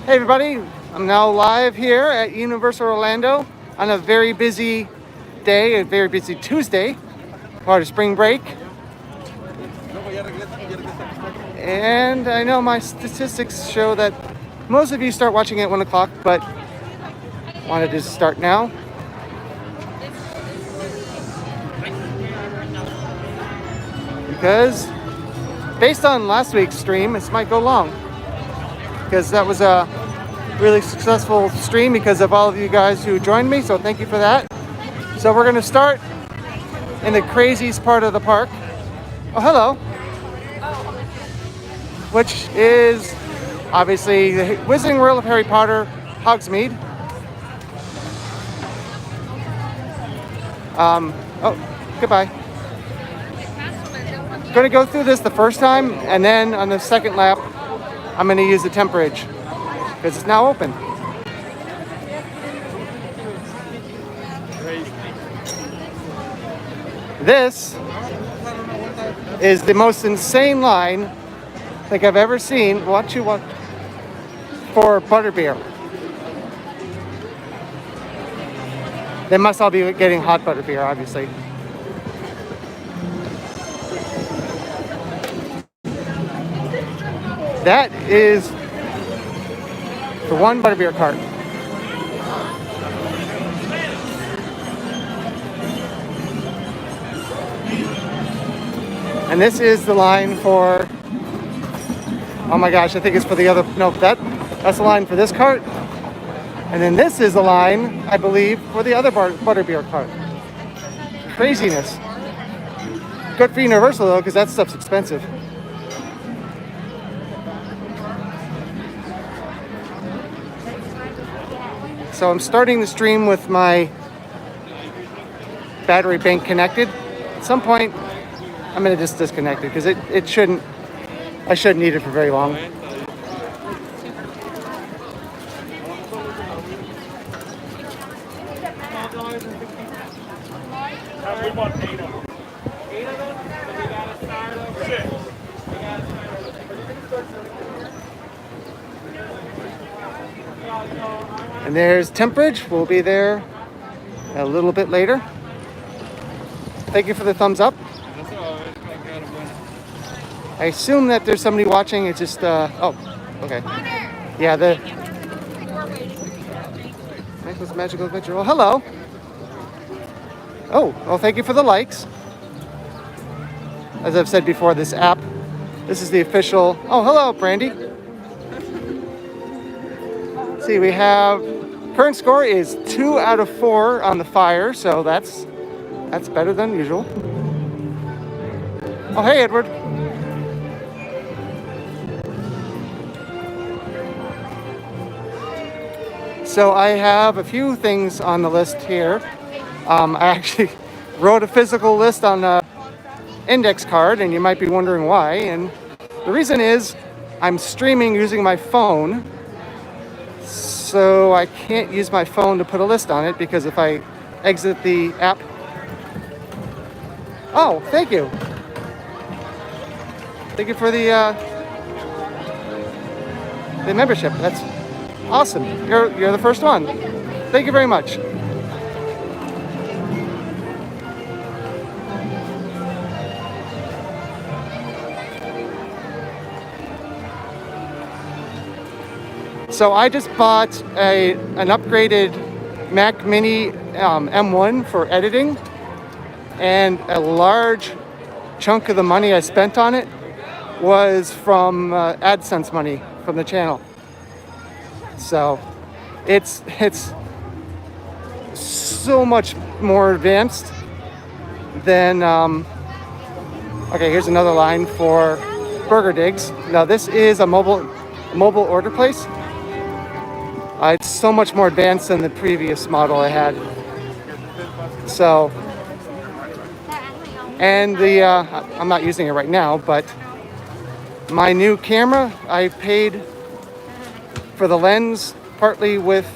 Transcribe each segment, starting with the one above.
Hey everybody, I'm now live here at Universal Orlando on a very busy day, a very busy Tuesday, part of spring break. And I know my statistics show that most of you start watching at 1 o'clock, but wanted to start now. Because based on last week's stream, this might go long. Because that was a really successful stream because of all of you guys who joined me, so thank you for that. So we're going to start in the craziest part of the park. Oh, hello. Which is obviously the Wizarding World of Harry Potter, Hogsmeade. Oh, goodbye. I'm going to go through this the first time, and then on the second lap, I'm going to use the temp bridge because it's now open. This is the most insane line I think I've ever seen. Watch for butterbeer. They must all be getting hot butterbeer, obviously. That is for one butterbeer cart. And this is the line for, oh my gosh, I think it's for the other, no, that's the line for this cart. And then this is the line, I believe, for the other butterbeer cart. Craziness. Good for Universal though, because that stuff's expensive. So I'm starting the stream with my battery bank connected. At some point, I'm going to just disconnect it because I shouldn't need it for very long. And there's Temp Bridge. We'll be there a little bit later. Thank you for the thumbs up. I assume that there's somebody watching. It's just, oh, okay. Yeah, the Nicholas Magical Adventure. Well, hello. Oh, well, thank you for the likes. As I've said before, this app, this is the official. Oh, hello, Brandy. See, we have current score is 2 out of 4 on the fire, so that's better than usual. Oh, hey, Edward. So I have a few things on the list here. I actually wrote a physical list on an index card, and you might be wondering why. And the reason is I'm streaming using my phone. So I can't use my phone to put a list on it because if I exit the app. Oh, thank you. Thank you for the membership. That's awesome. You're the first one. Thank you very much. So I just bought an upgraded Mac Mini M1 for editing, and a large chunk of the money I spent on it was from AdSense money from the channel. So it's so much more advanced than okay, here's another line for Burger Digs. Now this is a mobile order place. It's so much more advanced than the previous model I had. So, and I'm not using it right now, but my new camera, I paid for the lens partly with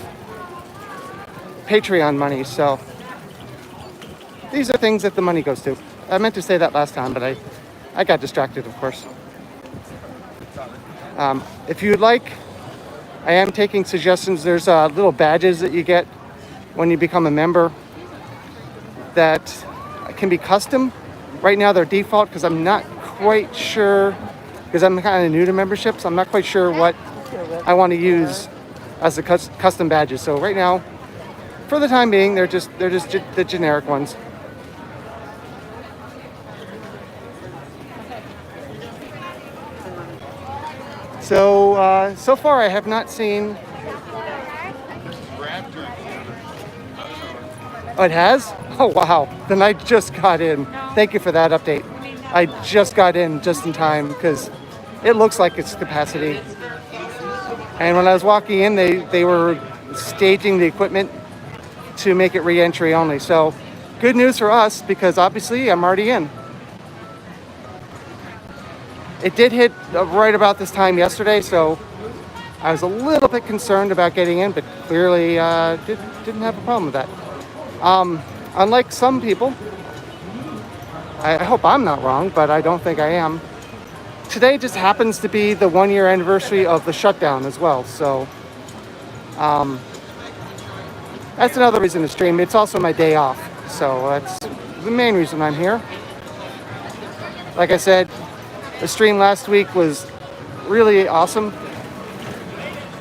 Patreon money. So these are things that the money goes to. I meant to say that last time, but I got distracted, of course. If you'd like I am taking suggestions. There's little badges that you get when you become a member that can be custom. Right now they're default because I'm not quite sure, because I'm kind of new to memberships. I'm not quite sure what I want to use as the custom badges. So right now, for the time being, they're just the generic ones. So so far I have not seen. Oh, it has? Oh wow! Then I just got in. Thank you for that update. I just got in just in time because it looks like it's capacity. And when I was walking in, they were staging the equipment to make it re-entry only. So good news for us because obviously I'm already in. It did hit right about this time yesterday, so I was a little bit concerned about getting in, but clearly didn't have a problem with that. Unlike some people, I hope I'm not wrong, but I don't think I am. Today just happens to be the 1-year anniversary of the shutdown as well, so that's another reason to stream. It's also my day off, so that's the main reason I'm here. Like I said, the stream last week was really awesome,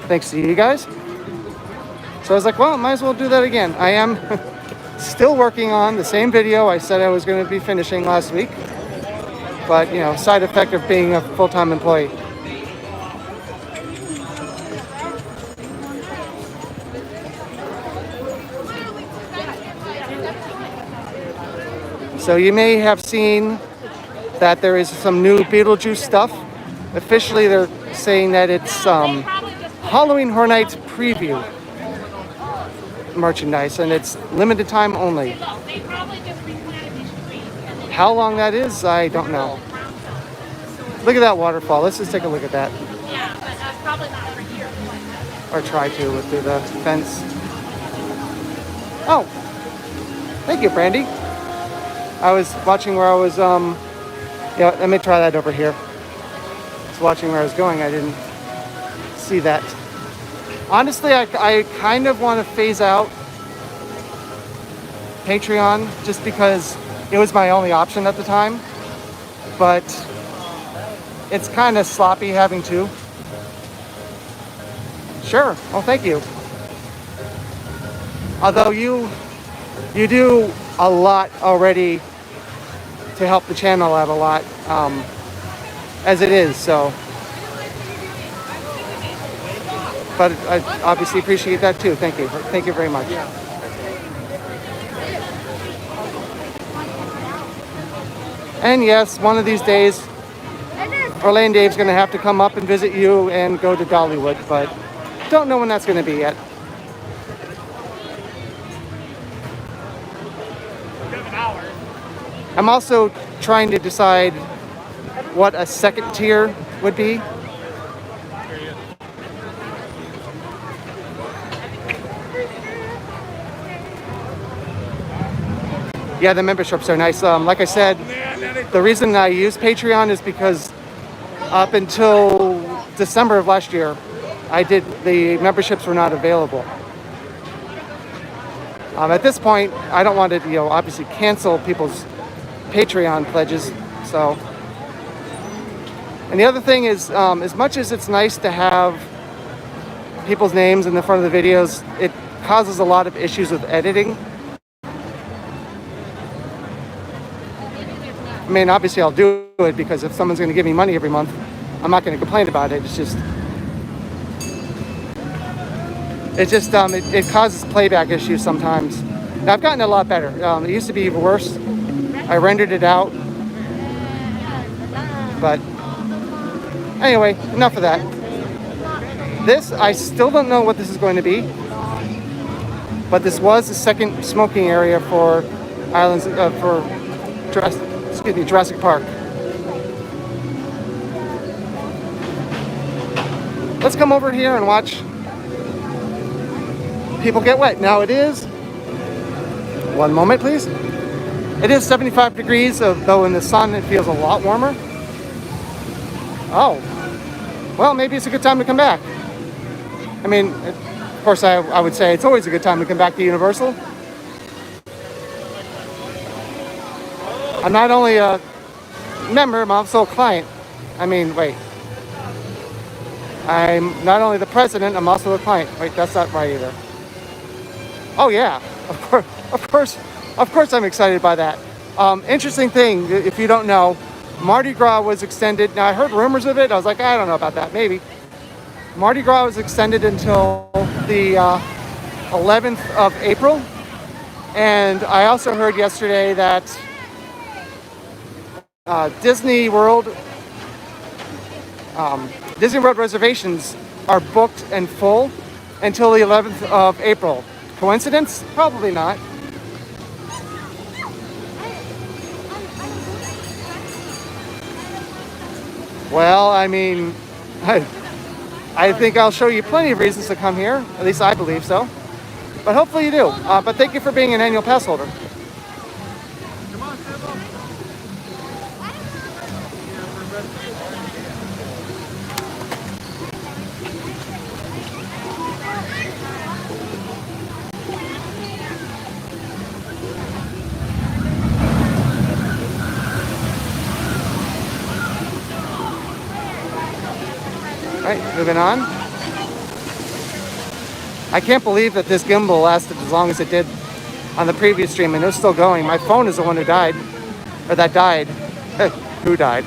thanks to you guys. So I was like, well, might as well do that again. I am still working on the same video I said I was going to be finishing last week. But, you know, side effect of being a full-time employee. So you may have seen that there is some new Beetlejuice stuff. Officially, they're saying that it's Halloween Horror Nights preview merchandise, and it's limited time only. How long that is, I don't know. Look at that waterfall. Let's just take a look at that. Yeah, but probably not over here. Or try to through the fence. Oh, thank you, Brandy. I was watching where I was, yeah, let me try that over here. I was watching where I was going. I didn't see that. Honestly, I kind of want to phase out Patreon just because it was my only option at the time. But it's kind of sloppy having to. Sure. Oh, thank you. Although you do a lot already to help the channel out a lot, as it is, so. But I obviously appreciate that too. Thank you. Thank you very much. And yes, one of these days, Orlane Dave's going to have to come up and visit you and go to Dollywood, but don't know when that's going to be yet. I'm also trying to decide what a second tier would be. Yeah, the memberships are nice. Like I said, the reason I use Patreon is because up until December of last year, the memberships were not available. At this point, I don't want to, obviously cancel people's Patreon pledges. So, and the other thing is, as much as it's nice to have people's names in the front of the videos, it causes a lot of issues with editing. I mean, obviously I'll do it because if someone's going to give me money every month, I'm not going to complain about it. It's just it causes playback issues sometimes. Now, I've gotten a lot better. It used to be even worse. I rendered it out. But anyway, enough of that. This, I still don't know what this is going to be. But this was the second smoking area for Jurassic Park. Let's come over here and watch people get wet. Now it is, one moment please. It is 75 degrees, though in the sun it feels a lot warmer. Oh, well, maybe it's a good time to come back. I mean, of course, I would say it's always a good time to come back to Universal. I'm not only a member, I'm also a client. I mean, wait. I'm not only the president, I'm also a client. Wait, that's not right either. Oh yeah, of course, of course, of course I'm excited by that. Interesting thing, if you don't know, Mardi Gras was extended. Now I heard rumors of it. I was like, I don't know about that, maybe. Mardi Gras was extended until the 11th of April. And I also heard yesterday that Disney World reservations are booked and full until the 11th of April. Coincidence? Probably not. Well, I mean, I think I'll show you plenty of reasons to come here. At least I believe so. But hopefully you do. But thank you for being an annual pass holder. All right, moving on. I can't believe that this gimbal lasted as long as it did on the previous stream, and it was still going. My phone is the one who died, or that died. Who died?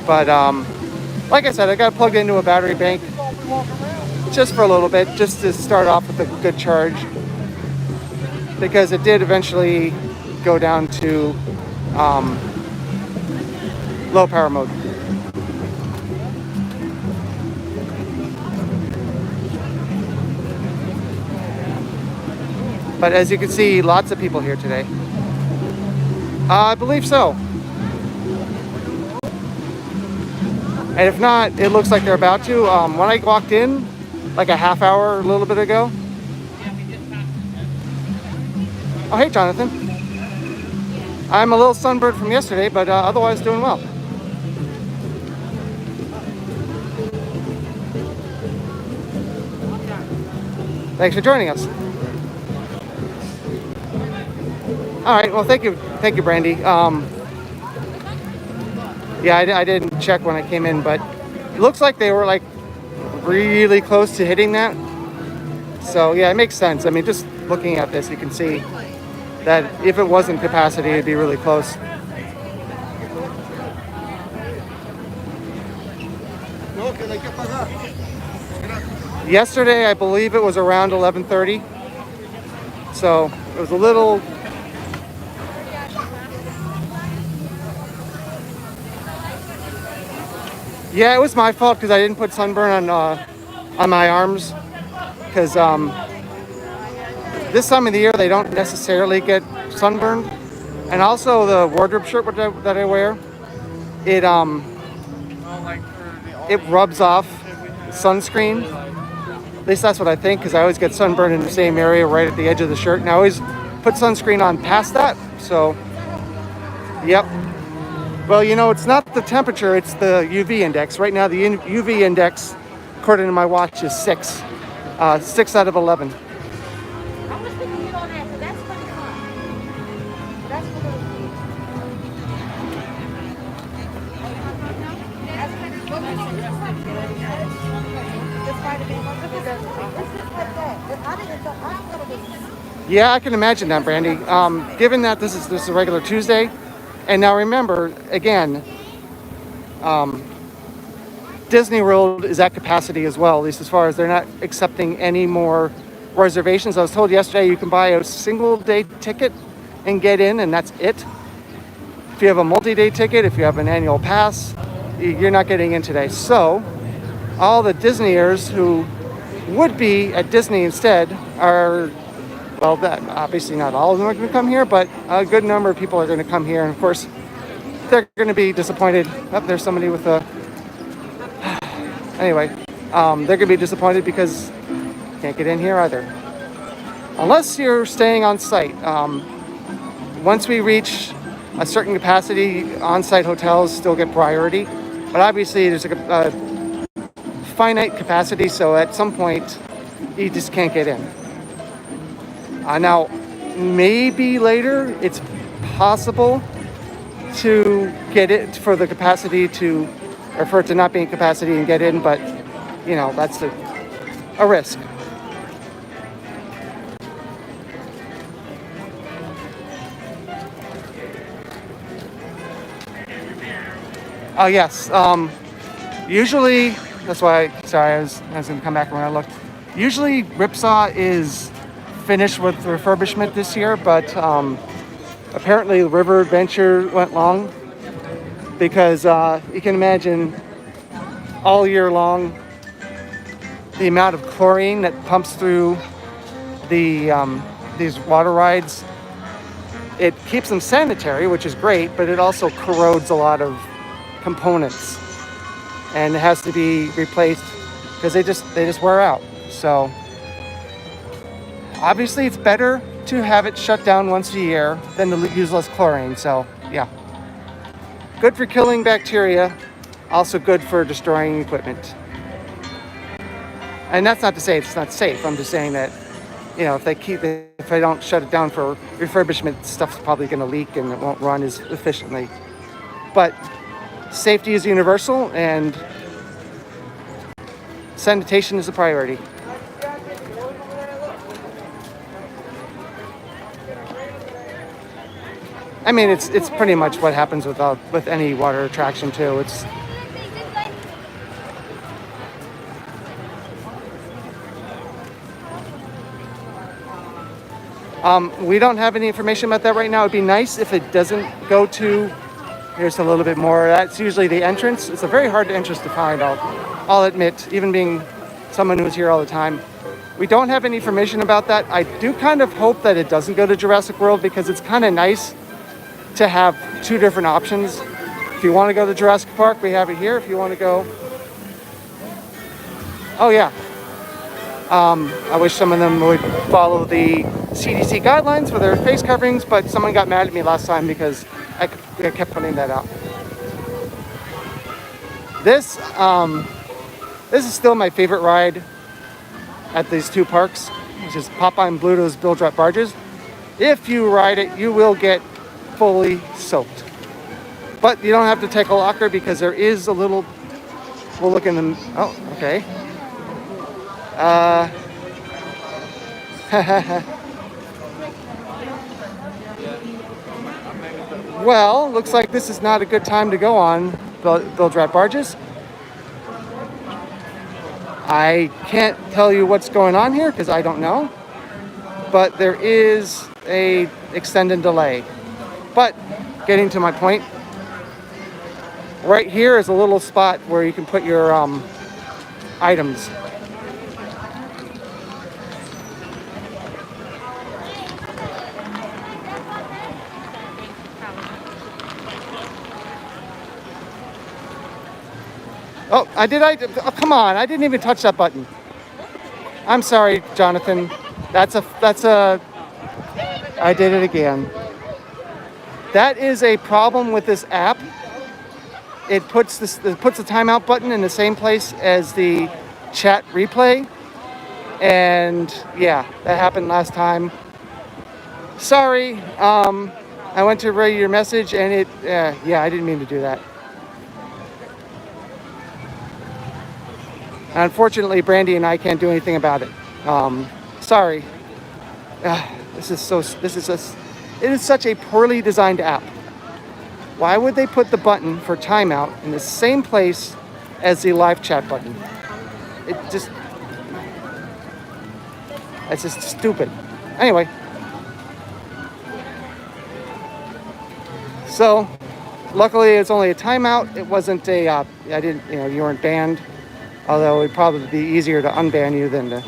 But like I said, I got plugged into a battery bank just for a little bit, just to start off with a good charge, because it did eventually go down to low power mode. But as you can see, lots of people here today. I believe so. And if not, it looks like they're about to. When I walked in, like a half hour, a little bit ago. Oh, hey, Jonathan. I'm a little sunburned from yesterday, but otherwise doing well. Thanks for joining us. All right, well, thank you, Brandy. Yeah, I didn't check when I came in, but it looks like they were like really close to hitting that. So yeah, it makes sense. I mean, just looking at this, you can see that if it wasn't capacity, it'd be really close. Yesterday, I believe it was around 11:30. So it was a little. Yeah, it was my fault because I didn't put sunburn on my arms, because this time of the year they don't necessarily get sunburned, and also the wardrobe shirt that I wear, it rubs off sunscreen. At least that's what I think, because I always get sunburned in the same area right at the edge of the shirt, and I always put sunscreen on past that. So, yep. Well, you know, it's not the temperature, it's the UV index. Right now, the UV index, according to my watch, is 6. 6 out of 11. I was thinking you on that, so that's pretty fun. That's for little kids. Yeah, I can imagine that, Brandy. Given that this is a regular Tuesday, and now remember, again, Disney World is at capacity as well, at least as far as they're not accepting any more reservations. I was told yesterday you can buy a single day ticket and get in, and that's it. If you have a multi-day ticket, if you have an annual pass, you're not getting in today. So all the Disneyers who would be at Disney instead are, well, that obviously not all of them are going to come here, but a good number of people are going to come here. And of course, they're going to be disappointed. Oh, there's somebody with a... Anyway, they're going to be disappointed because can't get in here either. Unless you're staying on site. Once we reach a certain capacity, on-site hotels still get priority. But obviously, there's a finite capacity, so at some point you just can't get in. Now, maybe later it's possible to get it for the capacity to, or for it to not be in capacity and get in, but you know, that's a risk. Oh yes, usually, that's why, sorry, I was gonna come back when I looked. Usually Ripsaw is finished with refurbishment this year, but apparently River Adventure went long because you can imagine all year long the amount of chlorine that pumps through these water rides. It keeps them sanitary, which is great, but it also corrodes a lot of components, and it has to be replaced because they just wear out. So obviously it's better to have it shut down once a year than to use less chlorine. So yeah, good for killing bacteria, also good for destroying equipment. And that's not to say it's not safe. I'm just saying that, you know, if they don't shut it down for refurbishment, stuff's probably going to leak and it won't run as efficiently. But safety is universal, and sanitation is a priority. I mean, it's pretty much what happens with any water attraction too. We don't have any information about that right now. It'd be nice if it doesn't go to. Here's a little bit more. That's usually the entrance. It's a very hard entrance to find. I'll admit, even being someone who's here all the time. We don't have any information about that. I do kind of hope that it doesn't go to Jurassic World, because it's kind of nice to have two different options. If you want to go to Jurassic Park, we have it here. If you want to go, oh yeah. I wish some of them would follow the CDC guidelines for their face coverings, but someone got mad at me last time because I kept putting that out. This is still my favorite ride at these two parks, which is Popeye and Bluto's Bill Drop Barges. If you ride it, you will get fully soaked. But you don't have to take a locker, because there is a little, we'll look in the, oh, okay. Well, looks like this is not a good time to go on Bill Drop Barges. I can't tell you what's going on here because I don't know, but there is a extended delay. But getting to my point, right here is a little spot where you can put your items. Oh, oh, come on, I didn't even touch that button. I'm sorry, Jonathan. I did it again. That is a problem with this app. It puts the timeout button in the same place as the chat replay. And yeah, that happened last time. Sorry, I went to read your message and I didn't mean to do that. Unfortunately, Brandy and I can't do anything about it. Sorry. It is such a poorly designed app. Why would they put the button for timeout in the same place as the live chat button? It's just stupid. Anyway. So, luckily it's only a timeout. It wasn't you weren't banned. Although it would probably be easier to unban you than to.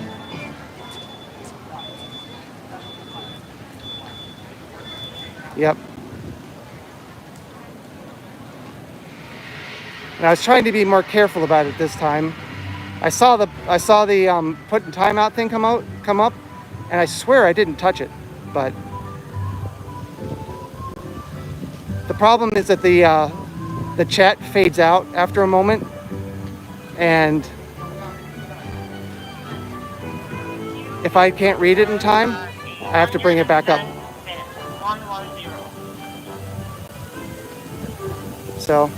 Yep. And I was trying to be more careful about it this time. I saw the put in timeout thing come up, and I swear I didn't touch it. But the problem is that the chat fades out after a moment. And if I can't read it in time, I have to bring it back up. 110. So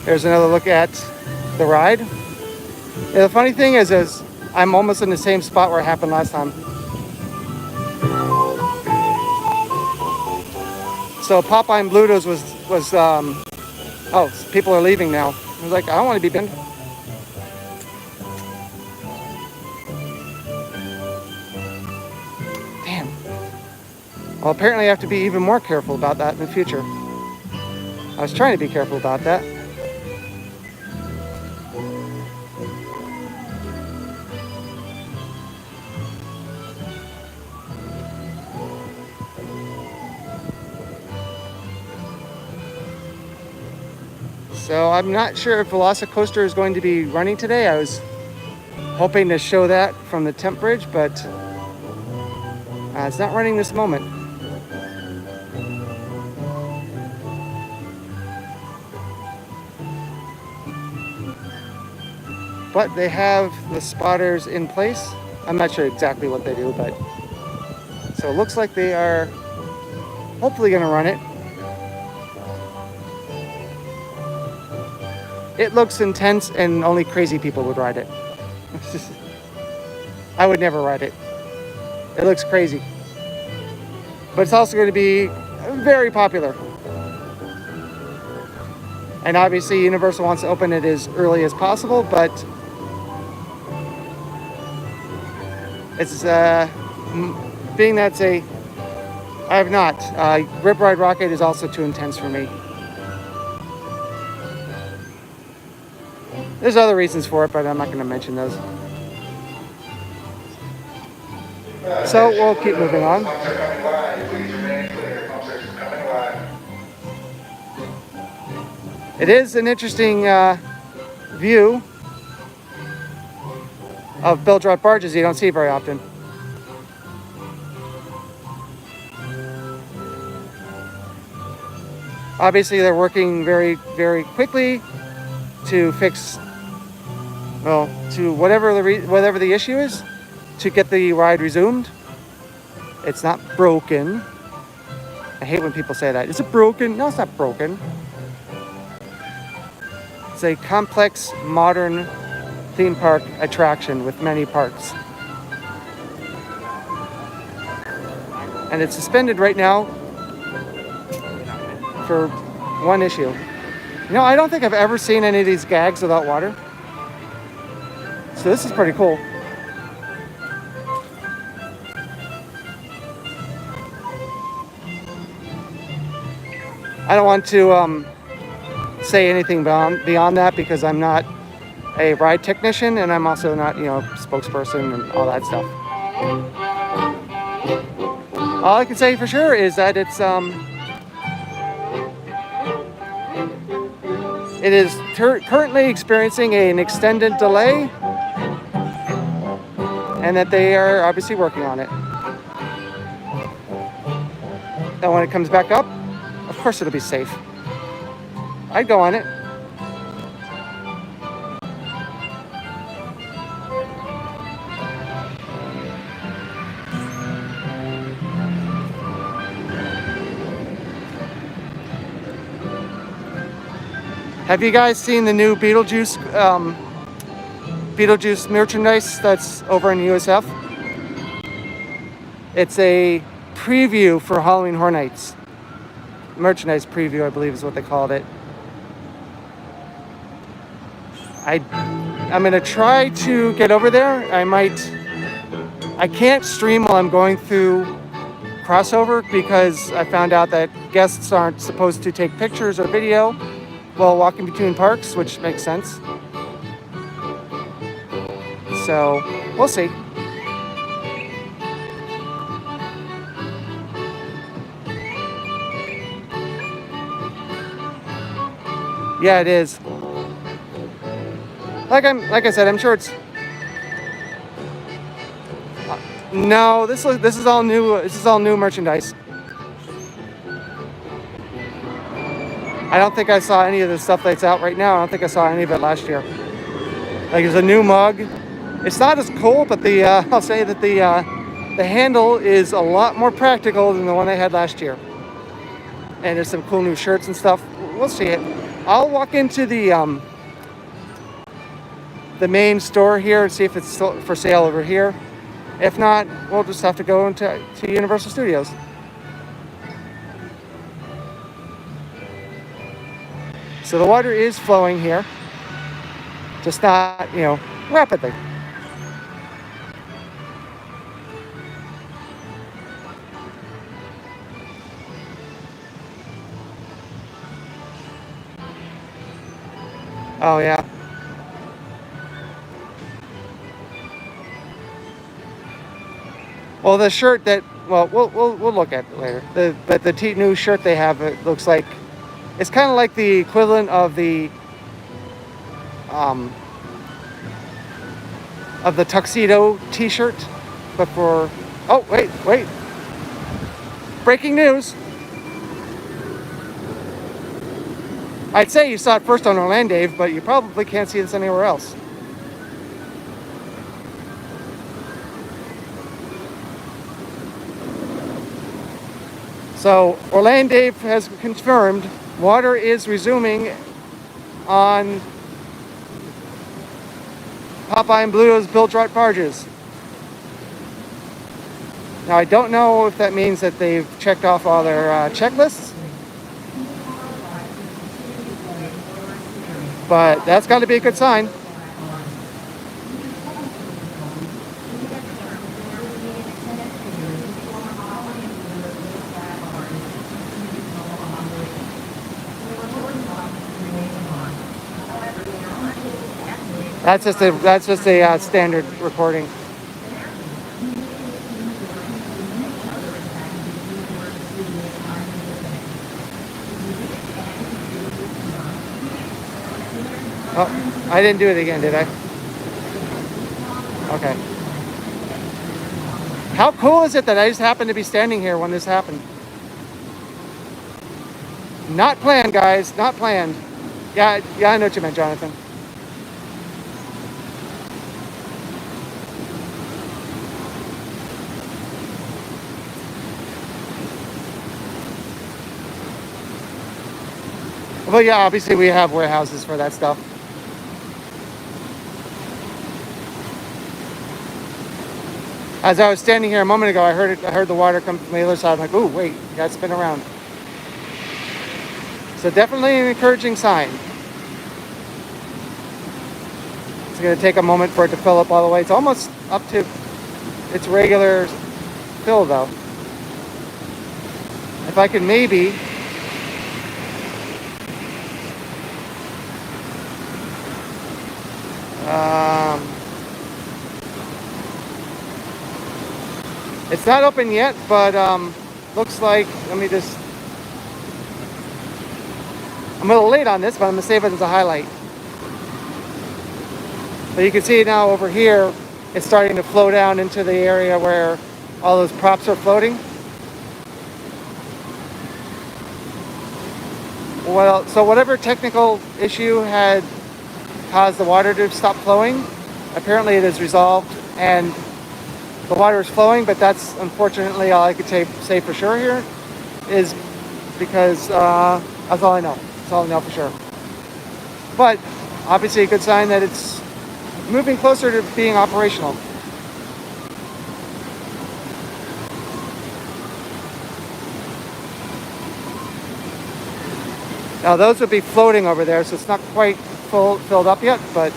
there's another look at the ride. And the funny thing is I'm almost in the same spot where it happened last time. So Popeye and Bluto's was oh, people are leaving now. I was like, I don't want to be banned. Damn. Well, apparently I have to be even more careful about that in the future. I was trying to be careful about that. So I'm not sure if Velocicoaster is going to be running today. I was hoping to show that from the temp bridge, but it's not running this moment. But they have the spotters in place. I'm not sure exactly what they do, but so it looks like they are hopefully going to run it. It looks intense and only crazy people would ride it. I would never ride it. It looks crazy. But it's also going to be very popular. And obviously Universal wants to open it as early as possible, but it's being that's I have not. Rip Ride Rocket is also too intense for me. There's other reasons for it, but I'm not going to mention those. So we'll keep moving on. It is an interesting view of bell drive barges you don't see very often. Obviously, they're working very, very quickly to fix, well, to whatever the issue is, to get the ride resumed. It's not broken. I hate when people say that. Is it broken? No, it's not broken. It's a complex, modern theme park attraction with many parks. And it's suspended right now for one issue. You know, I don't think I've ever seen any of these gags without water. So this is pretty cool. I don't want to say anything beyond that because I'm not a ride technician and I'm also not, spokesperson and all that stuff. All I can say for sure is that it is currently experiencing an extended delay and that they are obviously working on it. And when it comes back up, of course it'll be safe. I'd go on it. Have you guys seen the new Beetlejuice merchandise that's over in USF? It's a preview for Halloween Horror Nights. Merchandise preview, I believe is what they called it. I'm gonna try to get over there. I can't stream while I'm going through crossover because I found out that guests aren't supposed to take pictures or video while walking between parks, which makes sense. So, we'll see. Yeah, it is. Like I said, I'm sure it's. No, this is all new. This is all new merchandise. I don't think I saw any of the stuff that's out right now. I don't think I saw any of it last year. Like there's a new mug. It's not as cool, but the I'll say that the handle is a lot more practical than the one I had last year. And there's some cool new shirts and stuff. We'll see it. I'll walk into the main store here and see if it's still for sale over here. If not, we'll just have to go to Universal Studios. So the water is flowing here, just not, rapidly. Oh yeah. Well, the shirt that we'll look at it later. But the new shirt they have, it looks like it's kind of like the equivalent of the tuxedo T-shirt, but for wait, breaking news. I'd say you saw it first on Orlando, but you probably can't see this anywhere else. So Orlando has confirmed water is resuming on Popeye and Bluto's Bilge-Rot barges. Now I don't know if that means that they've checked off all their checklists, but that's got to be a good sign. That's just a standard recording. Oh, I didn't do it again, did I? Okay. How cool is it that I just happened to be standing here when this happened? Not planned, guys. Not planned. Yeah, I know what you meant, Jonathan. Well, yeah, obviously we have warehouses for that stuff. As I was standing here a moment ago, I heard the water come from the other side. I'm like, "Ooh, wait, you gotta spin around." So definitely an encouraging sign. It's gonna take a moment for it to fill up all the way. It's almost up to its regular fill, though. If I could maybe it's not open yet, but looks like, I'm a little late on this, but I'm gonna save it as a highlight. But you can see now over here, it's starting to flow down into the area where all those props are floating. Well, so whatever technical issue had caused the water to stop flowing, apparently it is resolved and the water is flowing, but that's unfortunately all I could say for sure here, is because that's all I know. That's all I know for sure. But obviously a good sign that it's moving closer to being operational. Now those would be floating over there, so it's not quite filled up yet, but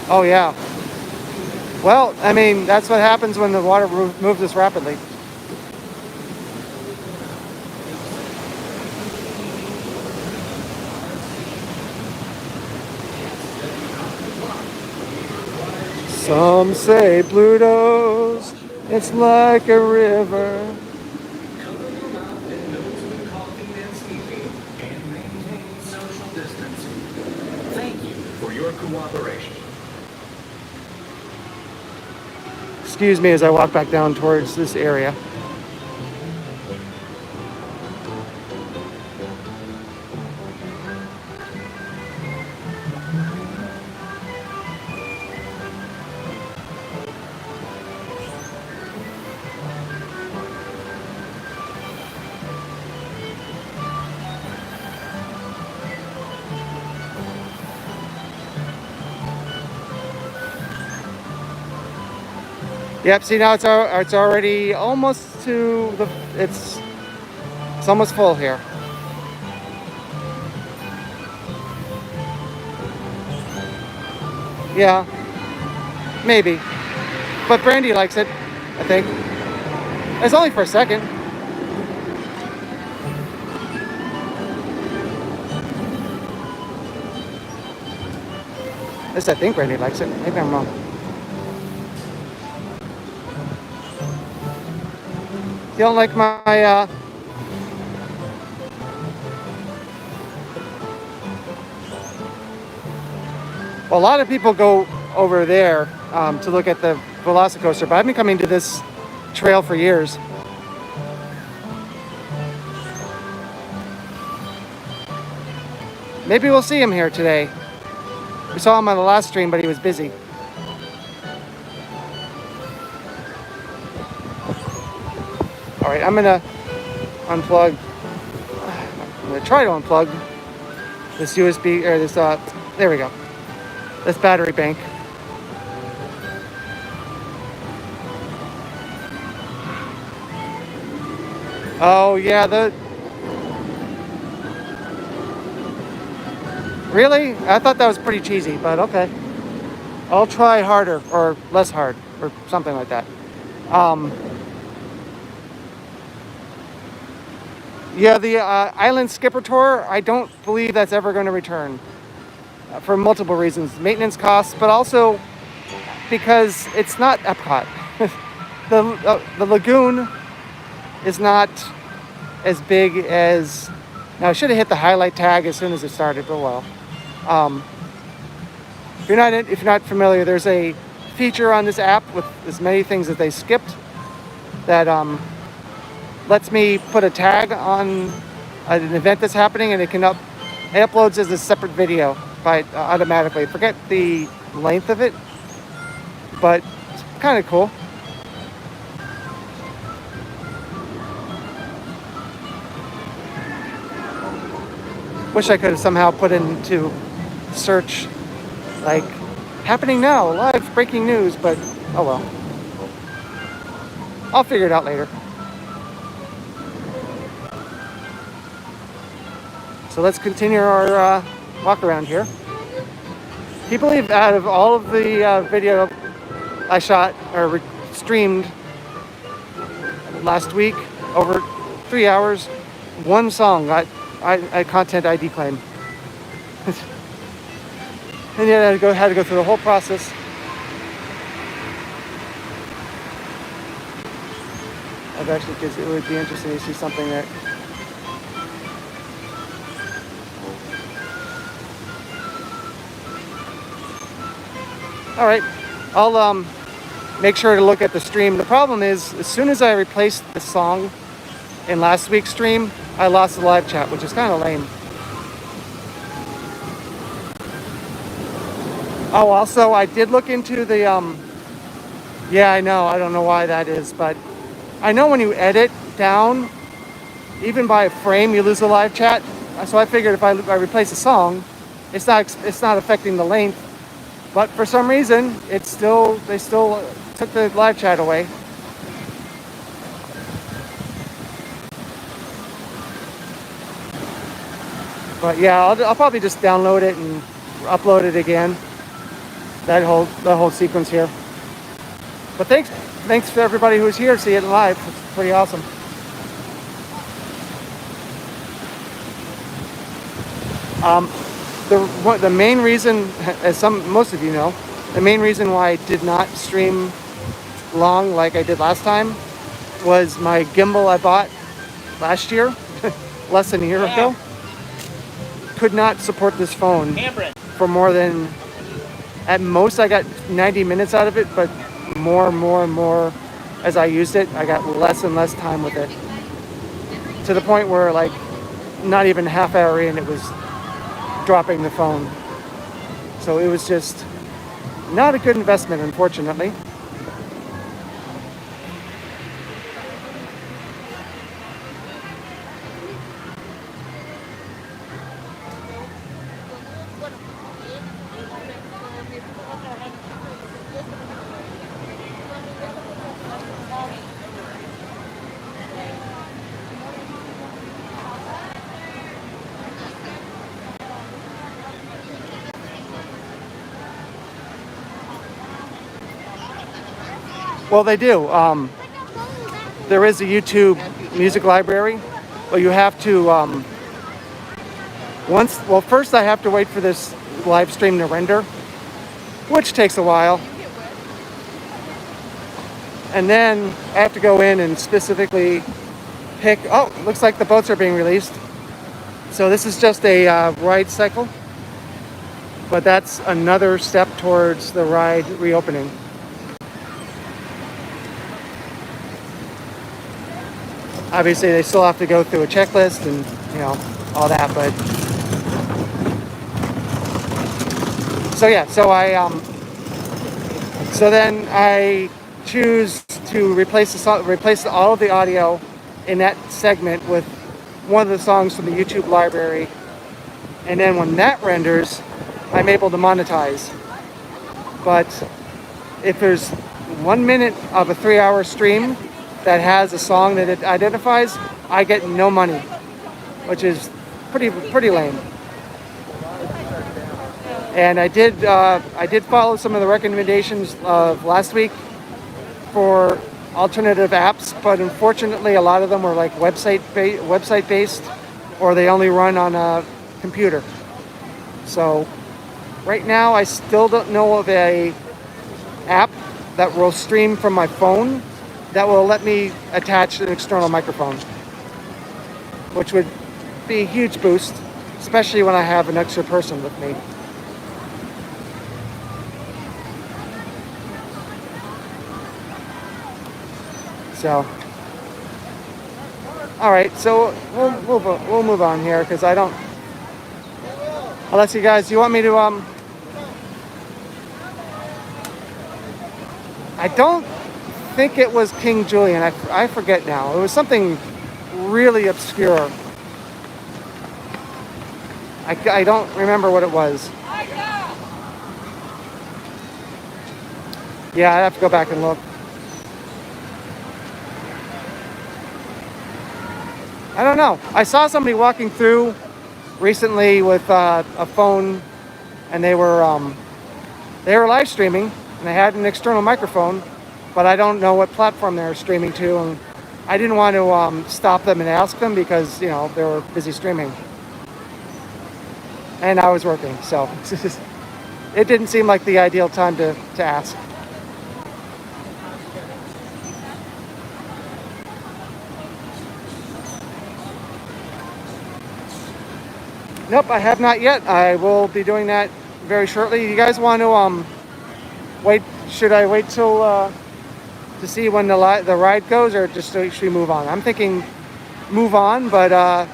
oh yeah. Well, I mean, that's what happens when the water moves this rapidly. Some say Pluto's, it's like a river. Thank you for your cooperation. Excuse me as I walk back down towards this area. Yep. See, now it's already almost to the. It's almost full here. Yeah, maybe. But Brandy likes it, I think. It's only for a second. At least I think Brandy likes it. Maybe I'm wrong. You don't like my well, a lot of people go over there to look at the Velocicoaster, but I've been coming to this trail for years. Maybe we'll see him here today. We saw him on the last stream, but he was busy. All right, I'm gonna unplug. I'm gonna try to unplug this USB or this. There we go. This battery bank. Oh yeah, really? I thought that was pretty cheesy, but okay. I'll try harder or less hard or something like that. Yeah, the Island Skipper Tour, I don't believe that's ever going to return for multiple reasons. Maintenance costs, but also because it's not Epcot. The lagoon is not as big as... Now, I should have hit the highlight tag as soon as it started, but well. If you're not familiar, there's a feature on this app with as many things that they skipped that lets me put a tag on an event that's happening, and it uploads as a separate video automatically. Forget the length of it, but it's kind of cool. Wish I could have somehow put into search like happening now, live breaking news, but oh well. I'll figure it out later. So let's continue our walk around here. Can you believe out of all of the video I shot or streamed last week, over 3 hours, one song I content ID claim. And yet I had to go through the whole process. Because it would be interesting to see something that... All right, I'll make sure to look at the stream. The problem is, as soon as I replaced the song in last week's stream, I lost the live chat, which is kind of lame. Oh, also, I did look into the, yeah, I know, I don't know why that is, but I know when you edit down, even by a frame, you lose the live chat. So I figured if I replace a song, it's not affecting the length. But for some reason, they still took the live chat away. But yeah, I'll probably just download it and upload it again. That whole sequence here. But thanks to everybody who's here to see it live. It's pretty awesome. The main reason, as most of you know, the main reason why I did not stream long like I did last time was my gimbal I bought last year, less than a year ago, could not support this phone for more than, at most I got 90 minutes out of it, but more as I used it, I got less and less time with it. To the point where like not even a half hour in, it was dropping the phone. So it was just not a good investment, unfortunately. Well, they do. There is a YouTube music library, but you have to first I have to wait for this live stream to render, which takes a while. And then I have to go in and specifically pick, oh, looks like the boats are being released. So this is just a ride cycle, but that's another step towards the ride reopening. Obviously they still have to go through a checklist and, you know, all that, but so yeah, so then I choose to replace all of the audio in that segment with one of the songs from the YouTube library, and then when that renders, I'm able to monetize. But if there's 1 minute of a 3-hour stream that has a song that it identifies, I get no money, which is pretty lame. And I did follow some of the recommendations of last week for alternative apps, but unfortunately a lot of them were like website based, or they only run on a computer. So right now I still don't know of a app that will stream from my phone that will let me attach an external microphone, which would be a huge boost, especially when I have an extra person with me. So, all right, so we'll move on here because I don't. Unless you guys, you want me to I don't think it was King Julian. I forget now. It was something really obscure. I don't remember what it was. Yeah, I have to go back and look. I don't know. I saw somebody walking through recently with a phone, and they were live streaming, and they had an external microphone, but I don't know what platform they were streaming to, and I didn't want to stop them and ask them because, you know, they were busy streaming, and I was working, so it didn't seem like the ideal time to ask. Nope, I have not yet. I will be doing that very shortly. You guys want to wait? Should I wait till to see when the ride goes, or just should we move on? I'm thinking move on, but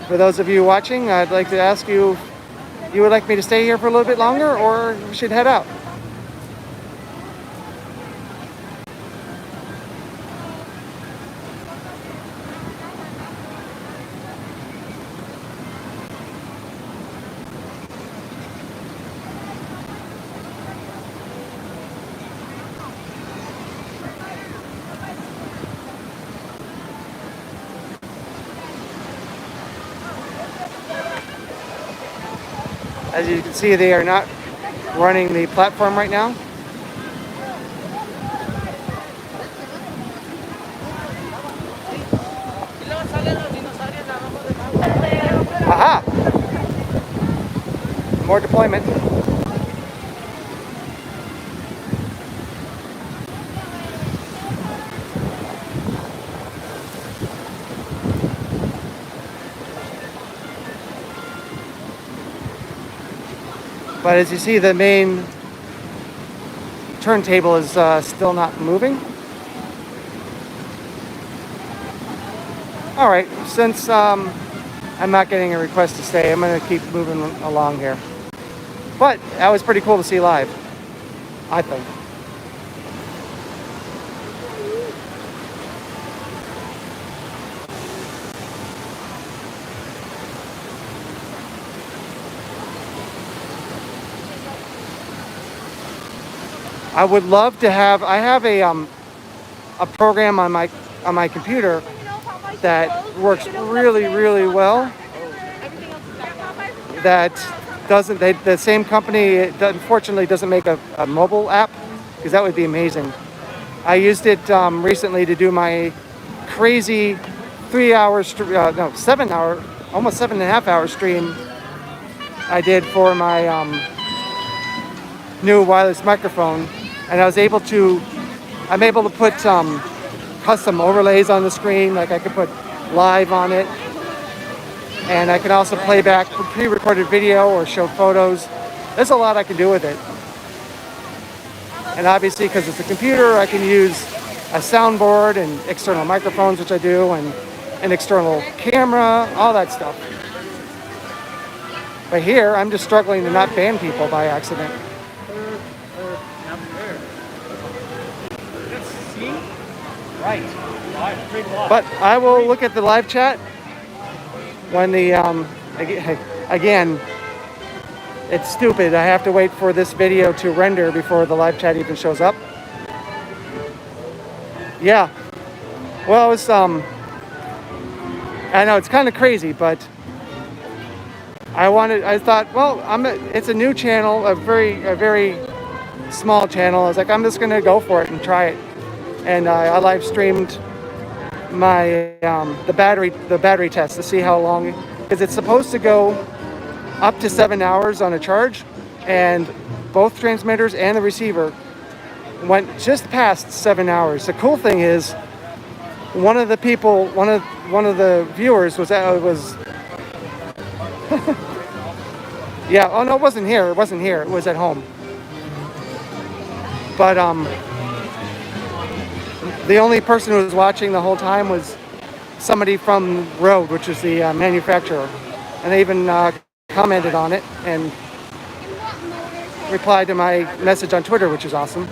for those of you watching, I'd like to ask you, you would like me to stay here for a little bit longer, or we should head out? As you can see, they are not running the platform right now. Aha! More deployment. But as you see, the main turntable is still not moving. All right, since I'm not getting a request to stay, I'm going to keep moving along here. But that was pretty cool to see live, I think. I would love to have. I have a program on my computer that works really well. That doesn't. The same company unfortunately doesn't make a mobile app, because that would be amazing. I used it recently to do my crazy 3-hour, 7-hour, almost 7.5-hour stream I did for my new wireless microphone, and I'm able to put custom overlays on the screen, like I could put live on it, and I can also play back pre-recorded video or show photos. There's a lot I can do with it. And obviously, because it's a computer, I can use a soundboard and external microphones, which I do, and an external camera, all that stuff. But here, I'm just struggling to not ban people by accident. But I will look at the live chat when the, again, it's stupid. I have to wait for this video to render before the live chat even shows up. Yeah. Well, it's, I know it's kind of crazy, but I thought, well, it's a new channel, a very small channel. I was like, I'm just gonna go for it and try it. And I live streamed my the battery test to see how long, because it's supposed to go up to 7 hours on a charge, and both transmitters and the receiver went just past 7 hours. The cool thing is, one of the viewers was yeah, oh no, it wasn't here. It was at home. But the only person who was watching the whole time was somebody from Rode, which is the manufacturer, and they even commented on it and replied to my message on Twitter, which is awesome.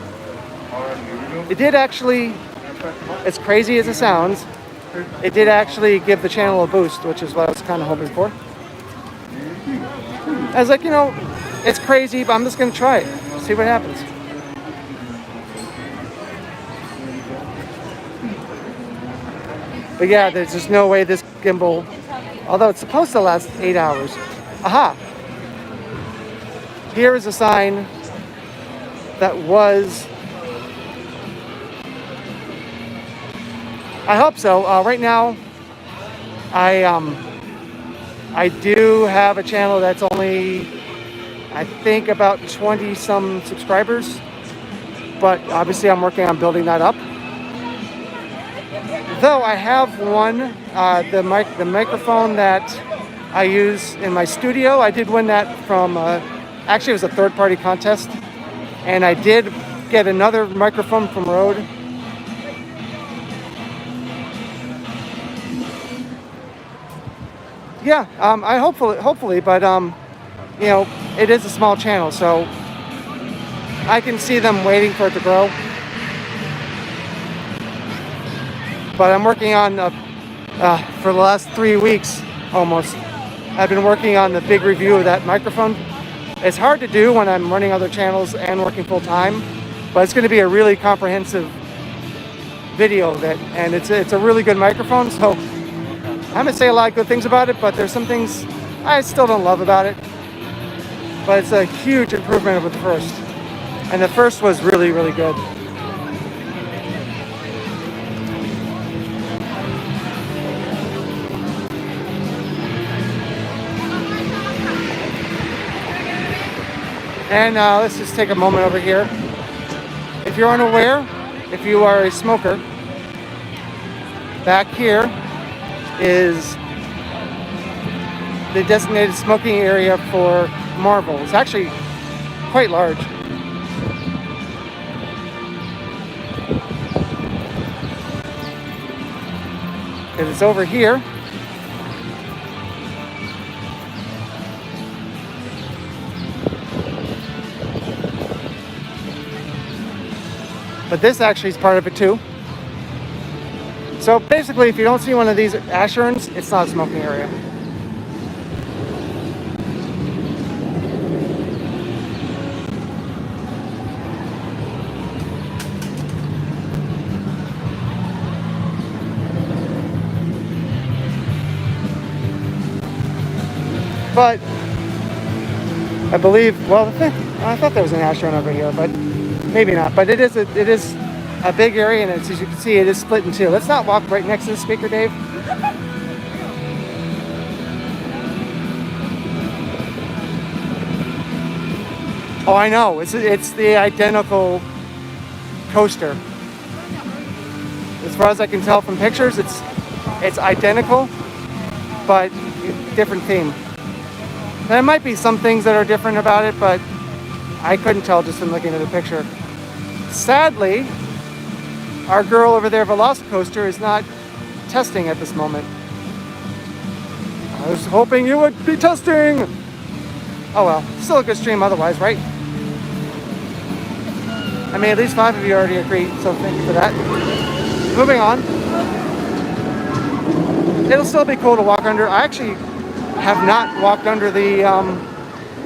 It did actually, as crazy as it sounds, it did actually give the channel a boost, which is what I was kind of hoping for. I was like, it's crazy, but I'm just going to try it, see what happens. But yeah, there's just no way this gimbal, although it's supposed to last 8 hours. Aha! Here is a sign that was, I hope so. Right now, I do have a channel that's only, I think, about 20 some subscribers, but obviously I'm working on building that up. Though I have won the microphone that I use in my studio. I did win that from, actually it was a third-party contest, and I did get another microphone from Rode. Yeah, I hopefully, but it is a small channel, so I can see them waiting for it to grow. But I'm working on, for the last 3 weeks almost, I've been working on the big review of that microphone. It's hard to do when I'm running other channels and working full time, but it's going to be a really comprehensive video of it, and it's a really good microphone. So I'm going to say a lot of good things about it, but there's some things I still don't love about it. But it's a huge improvement over the first, and the first was really, really good. And let's just take a moment over here. If you're unaware, if you are a smoker, back here is the designated smoking area for Marvel. It's actually quite large. Because it's over here. But this actually is part of it too. So basically, if you don't see one of these ash urns, it's not a smoking area. But I believe, well, I thought there was an ash urn over here, but maybe not, but it is a big area, and it's, as you can see, it is split in two. Let's not walk right next to the speaker, Dave. Oh, I know. It's the identical coaster. As far as I can tell from pictures, it's identical, but different theme. There might be some things that are different about it, but I couldn't tell just from looking at the picture. Sadly, our girl over there, Velocicoaster, is not testing at this moment. I was hoping you would be testing. Oh well, still a good stream otherwise, right? I mean, at least 5 of you already agreed, so thank you for that. Moving on. It'll still be cool to walk under. I actually have not walked under the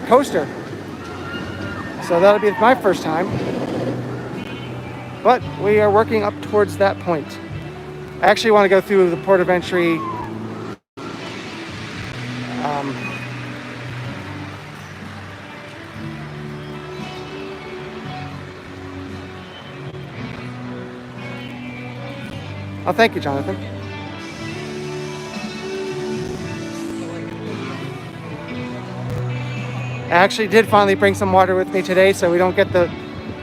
coaster, so that'll be my first time. But we are working up towards that point. I actually want to go through the port of entry. Oh, thank you, Jonathan. I actually did finally bring some water with me today, so we don't get the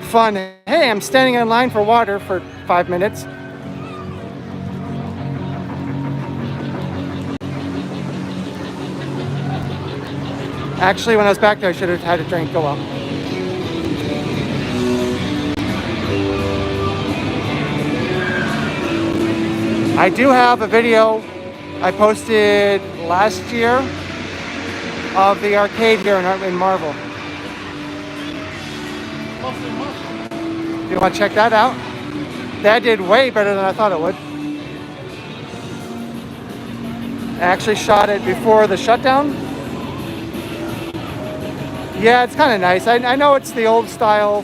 fun, hey, I'm standing in line for water for 5 minutes. Actually, when I was back there, I should have had a drink. Oh well. I do have a video I posted last year of the arcade here in Marvel. If you want to check that out, that did way better than I thought it would. I actually shot it before the shutdown. Yeah, it's kind of nice. I know it's the old style.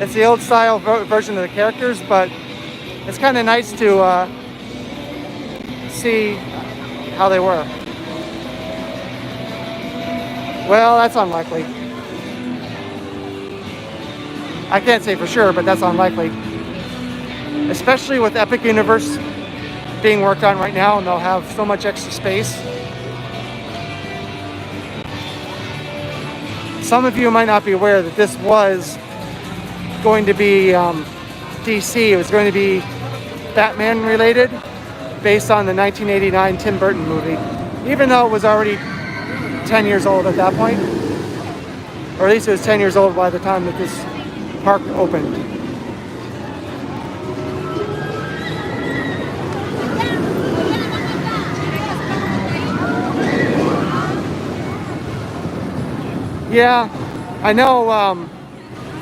It's the old style version of the characters, but it's kind of nice to see how they were. Well, that's unlikely. I can't say for sure, but that's unlikely. Especially with Epic Universe being worked on right now, and they'll have so much extra space. Some of you might not be aware that this was going to be DC. It was going to be Batman related, based on the 1989 Tim Burton movie, even though it was already 10 years old at that point, or at least it was 10 years old by the time that this park opened. Yeah, I know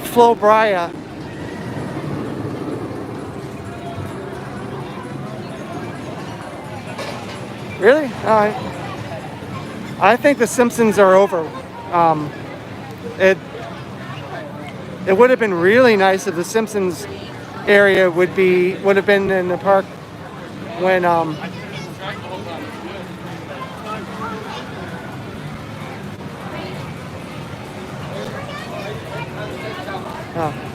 Flo Bria. Really? I think The Simpsons are over. It would have been really nice if the Simpsons area would have been in the park when oh,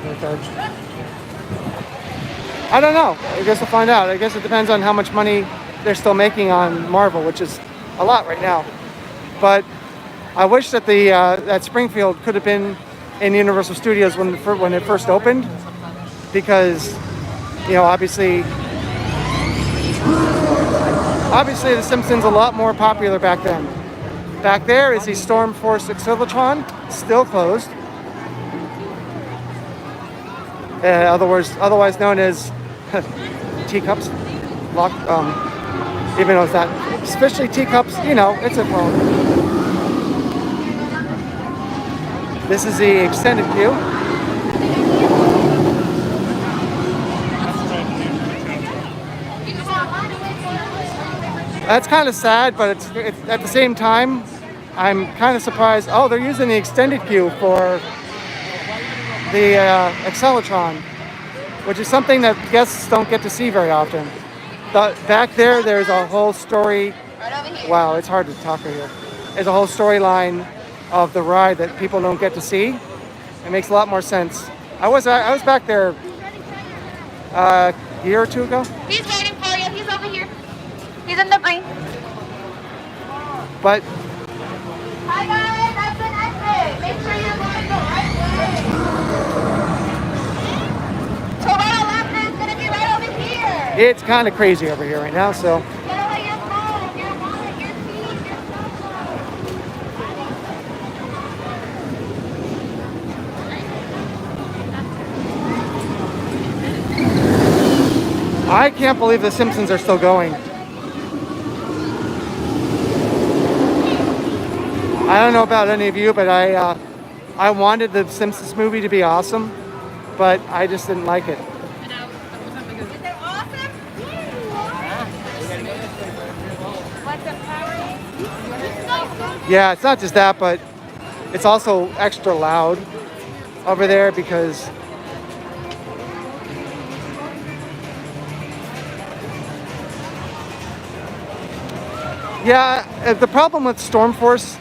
no charge. I don't know. I guess we'll find out. I guess it depends on how much money they're still making on Marvel, which is a lot right now. But I wish that that Springfield could have been in Universal Studios when it first opened, because obviously the Simpsons a lot more popular back then. Back there is the Storm Force Acceleratron, still closed. Otherwise known as teacups. Even though it's not especially teacups, it's a phone. This is the extended queue. That's kind of sad, but it's at the same time, I'm kind of surprised. Oh, they're using the extended queue for the Acceleratron, which is something that guests don't get to see very often. Back there's a whole story. Wow, it's hard to talk here. There's a whole storyline of the ride that people don't get to see. It makes a lot more sense. I was back there a year or two ago, He's waiting for you. He's over here. He's in the green. but Hi guys, that's an exit. Make sure you're going the right way. So right on left is gonna be right over here. it's kind of crazy over here right now. So Get away your phone, your wallet, your keys, your cell phone. I can't believe the Simpsons are still going. I don't know about any of you, but I wanted the Simpsons movie to be awesome, but I just didn't like it. Is it awesome? What's the power? Yeah, it's not just that, but it's also extra loud over there because yeah, the problem with Stormforce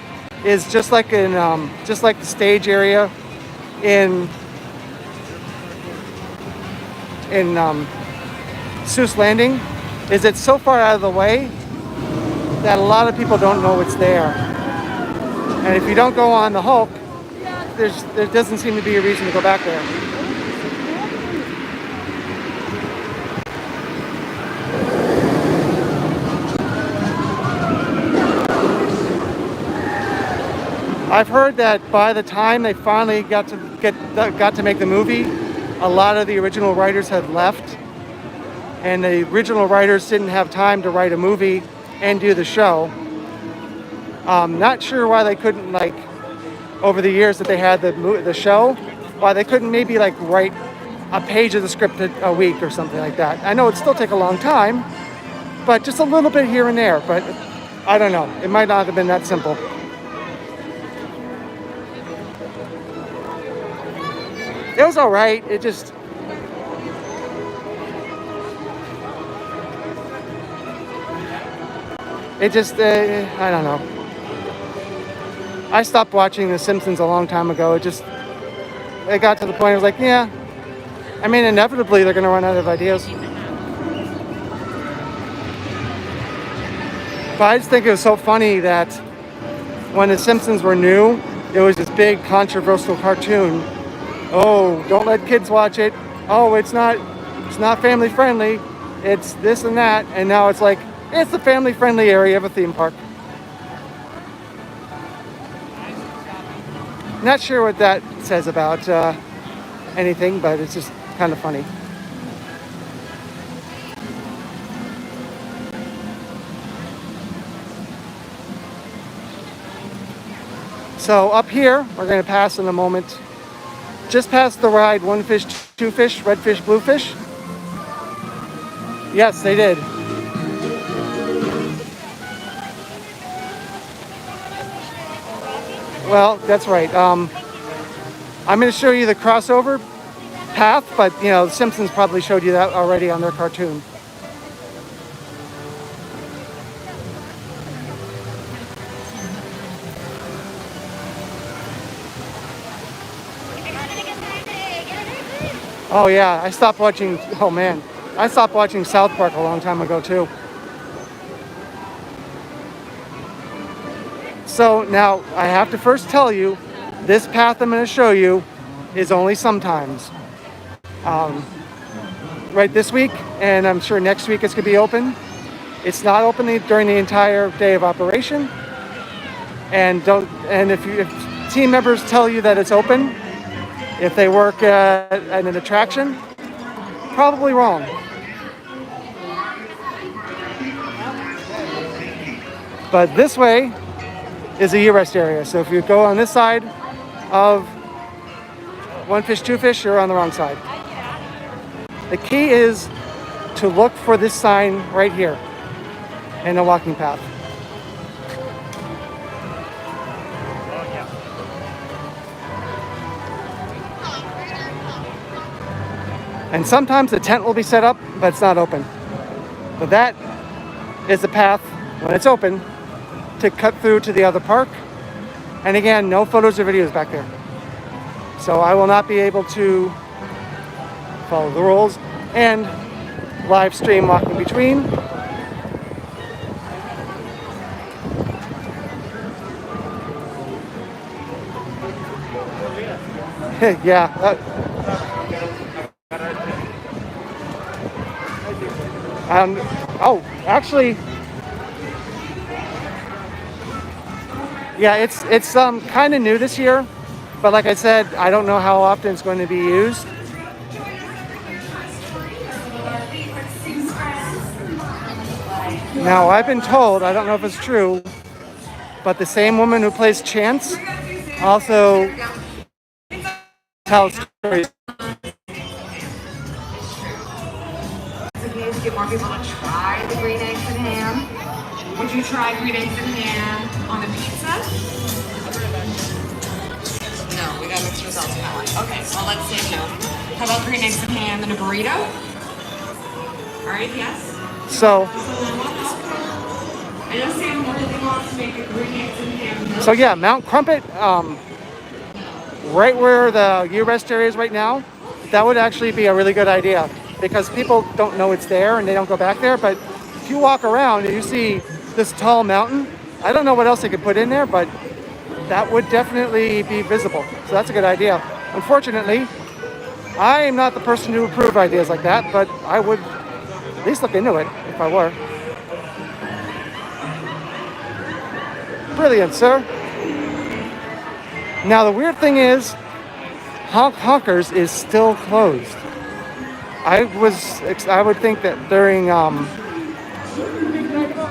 is just like the stage area in Seuss Landing, is it's so far out of the way that a lot of people don't know it's there. And if you don't go on the Hulk, there doesn't seem to be a reason to go back there. I've heard that by the time they finally got to make the movie, a lot of the original writers had left, and the original writers didn't have time to write a movie and do the show. Not sure why they couldn't, like, over the years that they had the show, why they couldn't maybe like write a page of the script a week or something like that. I know it'd still take a long time, but just a little bit here and there. But I don't know. It might not have been that simple. It was all right. I don't know. I stopped watching The Simpsons a long time ago. It got to the point I was like, yeah. I mean, inevitably they're going to run out of ideas. But I just think it was so funny that when The Simpsons were new, it was this big controversial cartoon. Oh, don't let kids watch it. Oh, it's not family friendly. It's this and that. And now it's like, it's the family friendly area of a theme park. Not sure what that says about anything, but it's just kind of funny. So up here, we're going to pass in a moment. Just past the ride, one fish, two fish, red fish, blue fish. Yes, they did. Well, that's right. I'm going to show you the crossover path, but you know, The Simpsons probably showed you that already on their cartoon. Oh yeah, I stopped watching South Park a long time ago too. So now I have to first tell you, this path I'm going to show you is only sometimes. Right this week, and I'm sure next week it's going to be open. It's not open during the entire day of operation. And if team members tell you that it's open, if they work at an attraction, probably wrong. But this way is a U-rest area. So if you go on this side of one fish, two fish, you're on the wrong side. The key is to look for this sign right here in the walking path. And sometimes the tent will be set up, but it's not open. But that is the path, when it's open, to cut through to the other park. And again, no photos or videos back there. So I will not be able to follow the rules and live stream walking between. Yeah. Oh, actually, yeah, it's kind of new this year, but like I said, I don't know how often it's going to be used. Now, I've been told, I don't know if it's true, but the same woman who plays Chance also tells stories. Okay, to get more people to try the green eggs and ham. Would you try green eggs and ham on a pizza? No, we got mixed results on that one. Okay, well let's say no. How about green eggs and ham and a burrito? All right, yes. So, I know Sam really wants to make a green eggs and ham. so yeah, Mount Crumpet, right where the U-Rest area is right now, that would actually be a really good idea because people don't know it's there and they don't go back there. But if you walk around and you see this tall mountain, I don't know what else they could put in there, but that would definitely be visible. So that's a good idea. Unfortunately, I am not the person to approve ideas like that, but I would at least look into it if I were. Brilliant, sir. Now the weird thing is, Honkers is still closed. I would think that during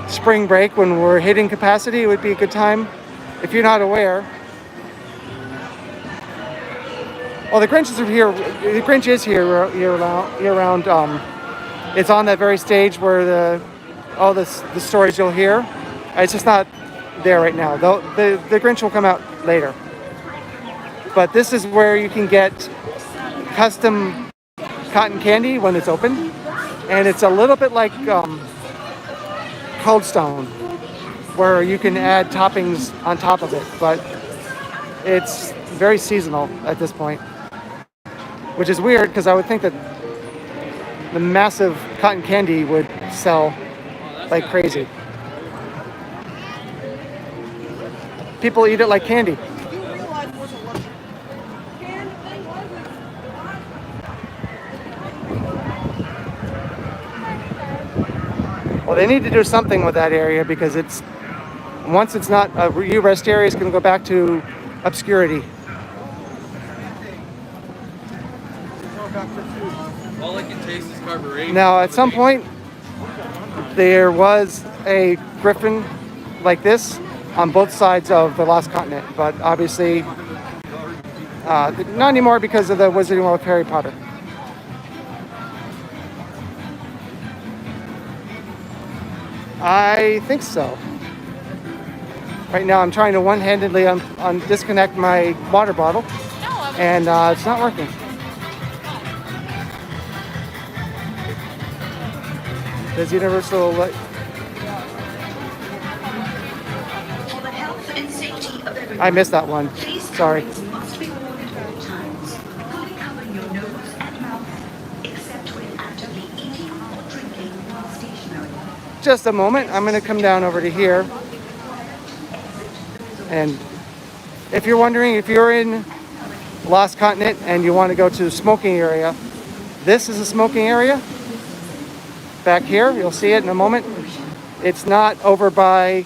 spring break when we're hitting capacity, it would be a good time. If you're not aware, well, the Grinch is here. The Grinch is here year round. It's on that very stage where all the stories you'll hear. It's just not there right now. The Grinch will come out later. But this is where you can get custom cotton candy when it's open. And it's a little bit like Cold Stone, where you can add toppings on top of it. But it's very seasonal at this point, which is weird because I would think that the massive cotton candy would sell like crazy. People eat it like candy. Well, they need to do something with that area because once it's not a U-Rest area, it's going to go back to obscurity. All I can taste is carburation. Now, at some point, there was a griffin like this on both sides of the Lost Continent, but obviously not anymore because of the Wizarding World of Harry Potter. I think so. Right now I'm trying to one-handedly disconnect my water bottle, and it's not working. Does Universal... I missed that one. Sorry. Must be worn at all times, fully covering your nose and mouth, except when actively eating or drinking while stationary. Just a moment. I'm going to come down over to here. And if you're wondering, if you're in Lost Continent and you want to go to the smoking area, this is a smoking area. Back here, you'll see it in a moment. It's not over by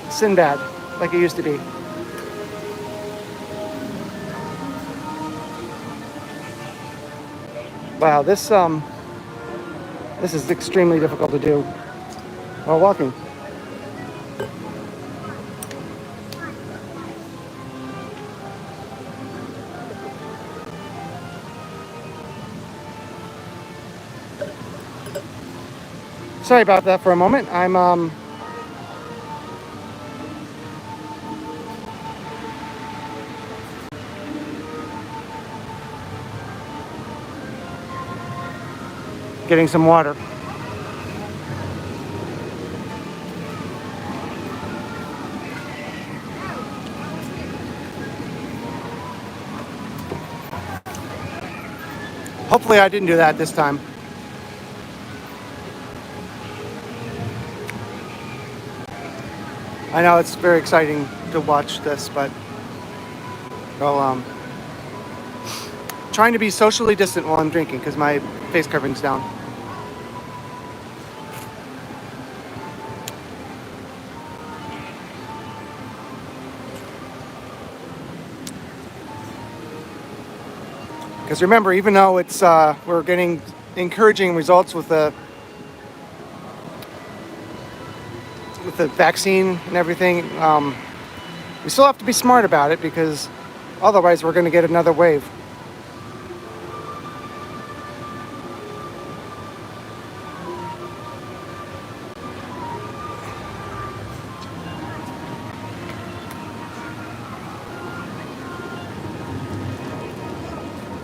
Sinbad like it used to be. Wow, this is extremely difficult to do while walking. Sorry about that for a moment. I'm getting some water. Hopefully I didn't do that this time. I know it's very exciting to watch this, but well, trying to be socially distant while I'm drinking because my face covering's down. Because remember, even though it's we're getting encouraging results with the vaccine and everything, we still have to be smart about it because otherwise we're going to get another wave.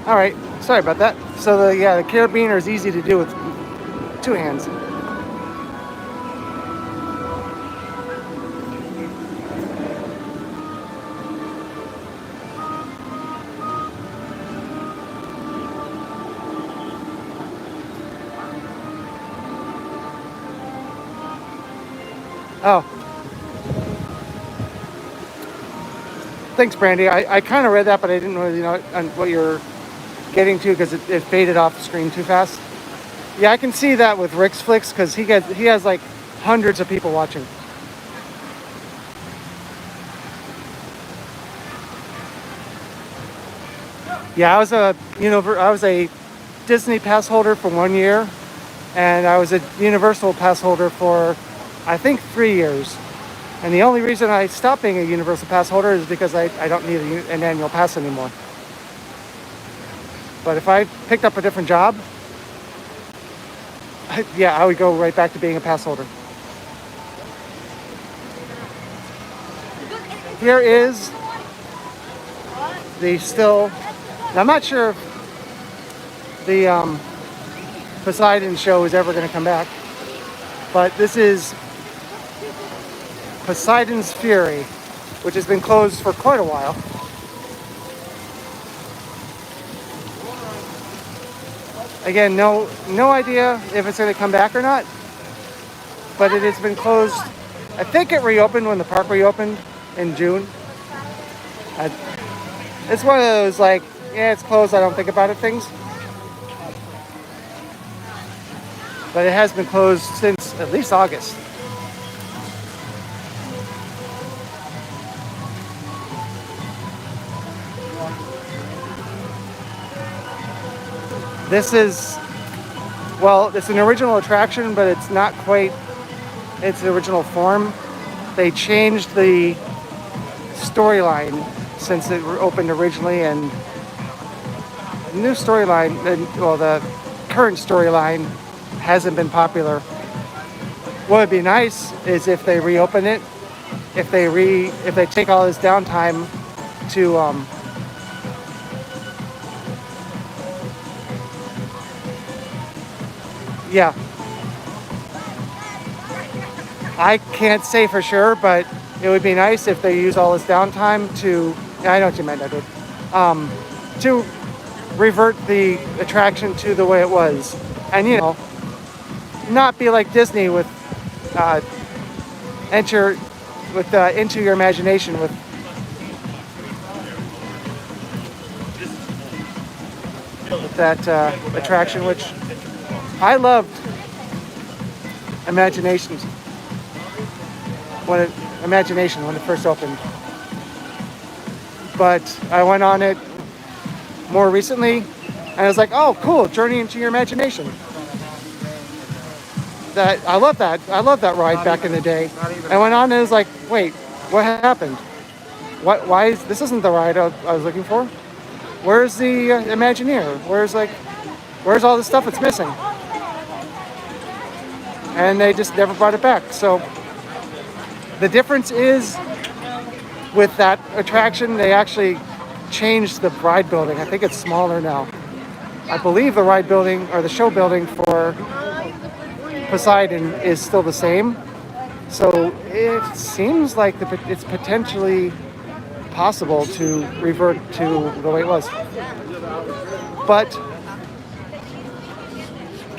All right, sorry about that. So the carabiner is easy to do with two hands. Oh. Thanks, Brandy. I kind of read that, but I didn't really know what you're getting to because it faded off the screen too fast. Yeah, I can see that with Rick's Flicks because he has like hundreds of people watching. Yeah, I was a Disney pass holder for 1 year, and I was a Universal pass holder for I think 3 years. And the only reason I stopped being a Universal pass holder is because I don't need an annual pass anymore. But if I picked up a different job, I would go right back to being a pass holder. Here is the still, I'm not sure if the Poseidon show is ever going to come back, but this is Poseidon's Fury, which has been closed for quite a while. Again, no idea if it's going to come back or not, but it has been closed. I think it reopened when the park reopened in June. It's one of those like, yeah, it's closed, I don't think about it things. But it has been closed since at least August. This is, well, it's an original attraction, but it's not quite its original form. They changed the storyline since it opened originally, and the new storyline, well, the current storyline hasn't been popular. What would be nice is if they reopen it, if they take all this downtime to yeah. I can't say for sure, but it would be nice if they use all this downtime to, I know what you meant, I did, to revert the attraction to the way it was. And, not be like Disney with, into your imagination with that attraction, which I loved Imagination when it first opened. But I went on it more recently and I was like, oh cool, Journey into Your Imagination. I love that ride back in the day. I went on and it was like, wait, what happened? Why is this isn't the ride I was looking for? Where's the Imagineer? Where's all the stuff that's missing? And they just never brought it back. So the difference is with that attraction, they actually changed the ride building. I think it's smaller now. I believe the ride building or the show building for Poseidon is still the same. So it seems like it's potentially possible to revert to the way it was. But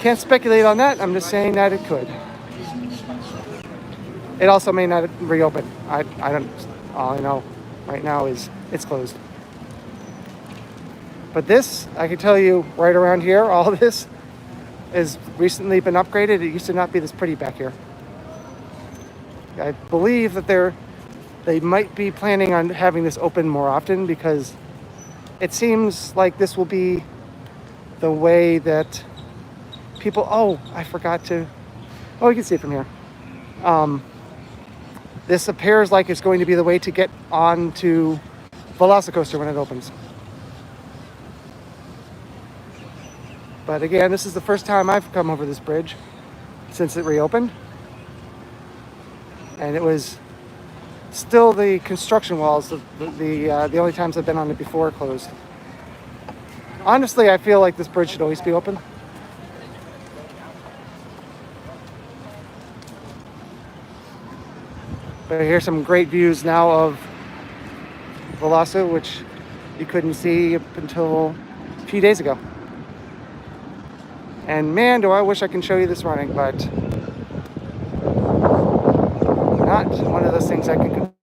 Can't speculate on that. I'm just saying that it could. It also may not reopen. I don't. All I know right now is it's closed. But this, I can tell you, right around here, all this has recently been upgraded. It used to not be this pretty back here. I believe that they might be planning on having this open more often because it seems like this will be the way that people. Oh, I forgot to. Oh, you can see it from here. This appears like it's going to be the way to get onto Velocicoaster when it opens. But again, this is the first time I've come over this bridge since it reopened. And it was still the construction walls, the only times I've been on it before it closed. Honestly, I feel like this bridge should always be open. But here's some great views now of Veloso, which you couldn't see up until a few days ago. And man, do I wish I can show you this running, but not one of those things I can control.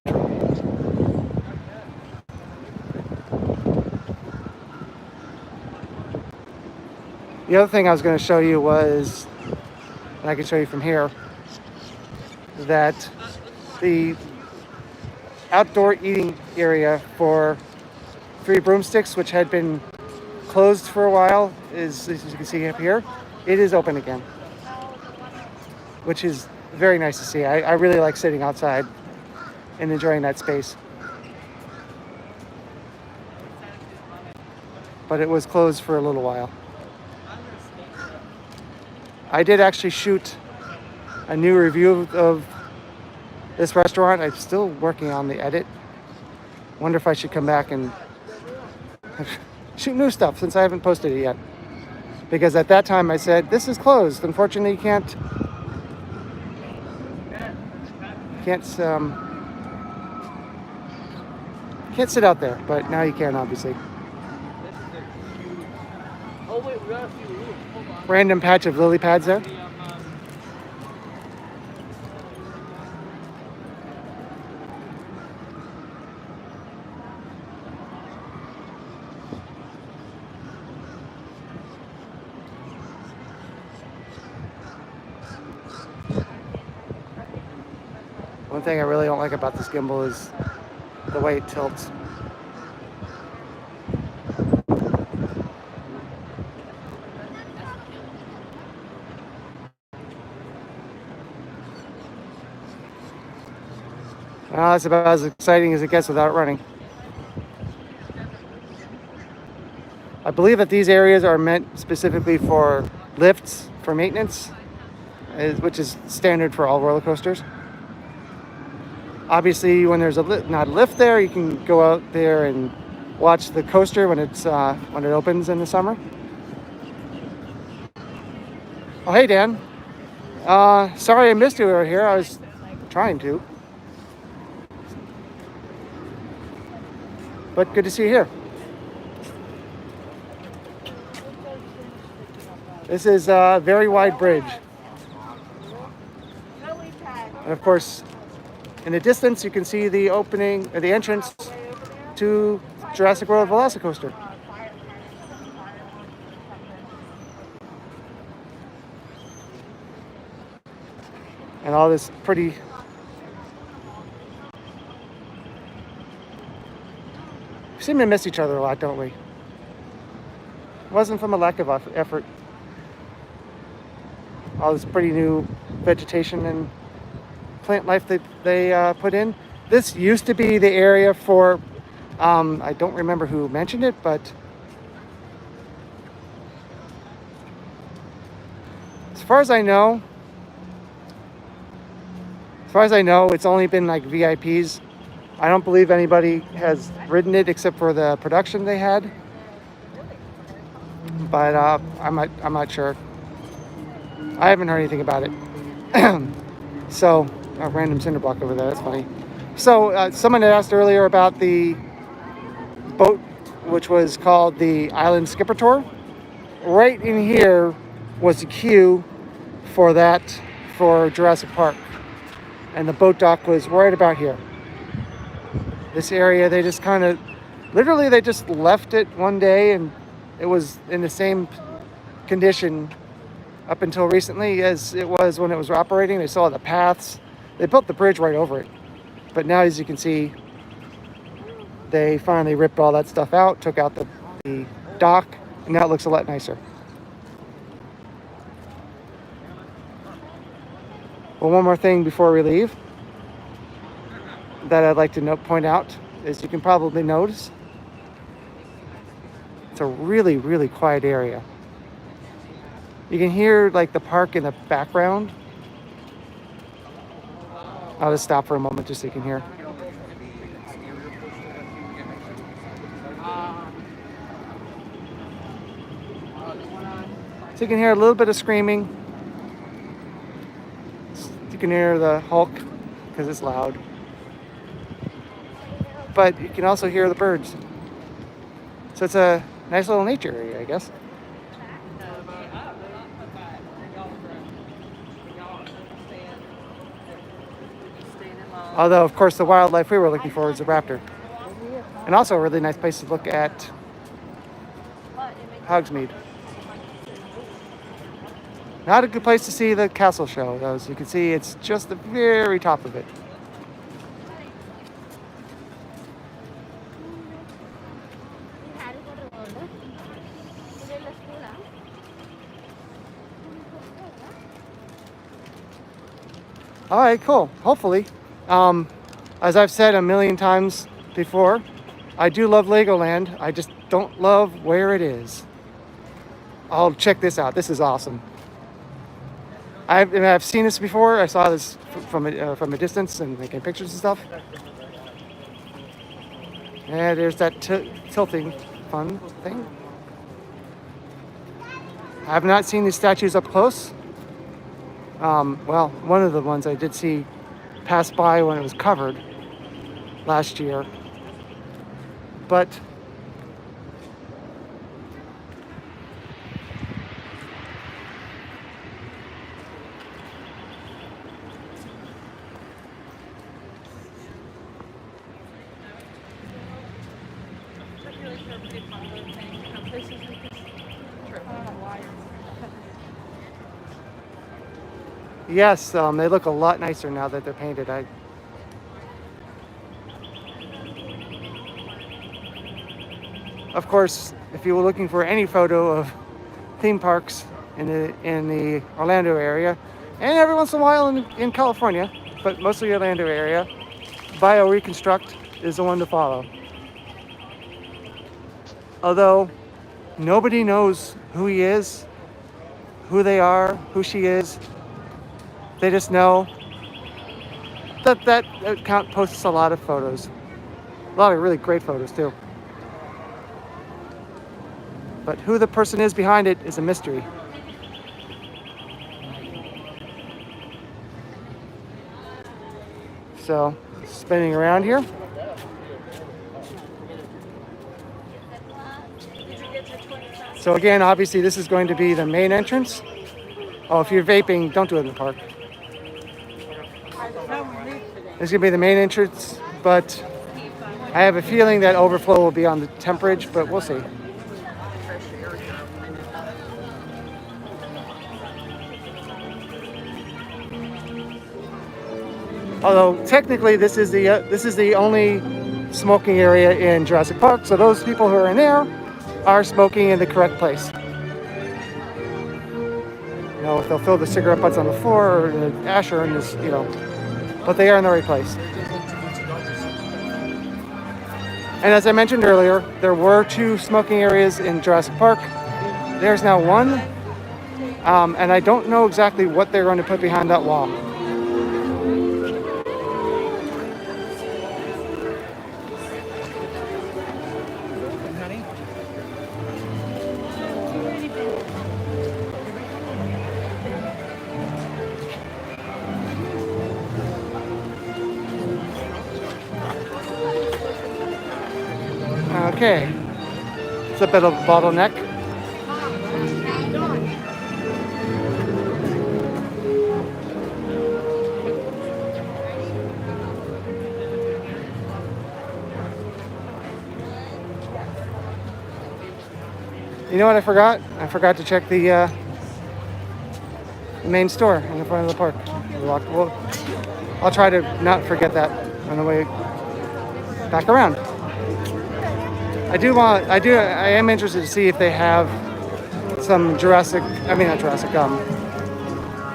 The other thing I was going to show you was, and I can show you from here, that the outdoor eating area for Three Broomsticks, which had been closed for a while, is, as you can see up here, it is open again, which is very nice to see. I really like sitting outside and enjoying that space. But it was closed for a little while. I did actually shoot a new review of this restaurant. I'm still working on the edit. Wonder if I should come back and shoot new stuff since I haven't posted it yet. Because at that time I said, this is closed. Unfortunately, you can't sit out there, but now you can, obviously. Random patch of lily pads there. One thing I really don't like about this gimbal is the way it tilts. Well, that's about as exciting as it gets without running. I believe that these areas are meant specifically for lifts, for maintenance, which is standard for all roller coasters. Obviously, when there's not a lift there, you can go out there and watch the coaster when it opens in the summer. Oh, hey, Dan. Sorry I missed you over here. I was trying to. But good to see you here. This is a very wide bridge. And of course, in the distance, you can see the opening, or the entrance to Jurassic World Velocicoaster. And all this pretty. We seem to miss each other a lot, don't we? It wasn't from a lack of effort. All this pretty new vegetation and plant life that they put in. This used to be the area for, I don't remember who mentioned it, but as far as I know, it's only been like VIPs. I don't believe anybody has ridden it except for the production they had. But I'm not sure. I haven't heard anything about it. So, a random cinder block over there, that's funny. So, someone had asked earlier about the boat, which was called the Island Skipper Tour. Right in here was the queue for that, for Jurassic Park. And the boat dock was right about here. This area, they just kind of, literally they just left it one day and it was in the same condition up until recently as it was when it was operating. They saw the paths. They built the bridge right over it. But now, as you can see, they finally ripped all that stuff out, took out the dock, and now it looks a lot nicer. Well, one more thing before we leave that I'd like to point out is you can probably notice it's a really, really quiet area. You can hear like the park in the background. I'll just stop for a moment just so you can hear. So you can hear a little bit of screaming. You can hear the Hulk because it's loud. But you can also hear the birds. So it's a nice little nature area, I guess. Although, of course, the wildlife we were looking for is a raptor. And also a really nice place to look at Hogsmeade. Not a good place to see the castle show, though. As you can see, it's just the very top of it. All right, cool. Hopefully. As I've said a million times before, I do love Legoland. I just don't love where it is. Oh, check this out. This is awesome. I've seen this before. I saw this from a distance and making pictures and stuff. And there's that tilting fun thing. I have not seen these statues up close. Well, one of the ones I did see pass by when it was covered last year. But yes, they look a lot nicer now that they're painted. Of course, if you were looking for any photo of theme parks in the Orlando area, and every once in a while in California, but mostly Orlando area, Bio-Reconstruct is the one to follow. Although nobody knows who he is, who they are, who she is. They just know that account posts a lot of photos. A lot of really great photos too. But who the person is behind it is a mystery. So, spinning around here. So again, obviously this is going to be the main entrance. Oh, if you're vaping, don't do it in the park. This is going to be the main entrance, but I have a feeling that overflow will be on the temp bridge, but we'll see. Although technically this is the only smoking area in Jurassic Park, so those people who are in there are smoking in the correct place. You know, if they'll throw the cigarette butts on the floor or the ash or in this, you know, but they are in the right place. And as I mentioned earlier, there were 2 smoking areas in Jurassic Park. There's now 1, and I don't know exactly what they're going to put behind that wall. Okay, it's a bit of a bottleneck. You know what I forgot? I forgot to check the main store in the front of the park. I'll try to not forget that on the way back around. I am interested to see if they have some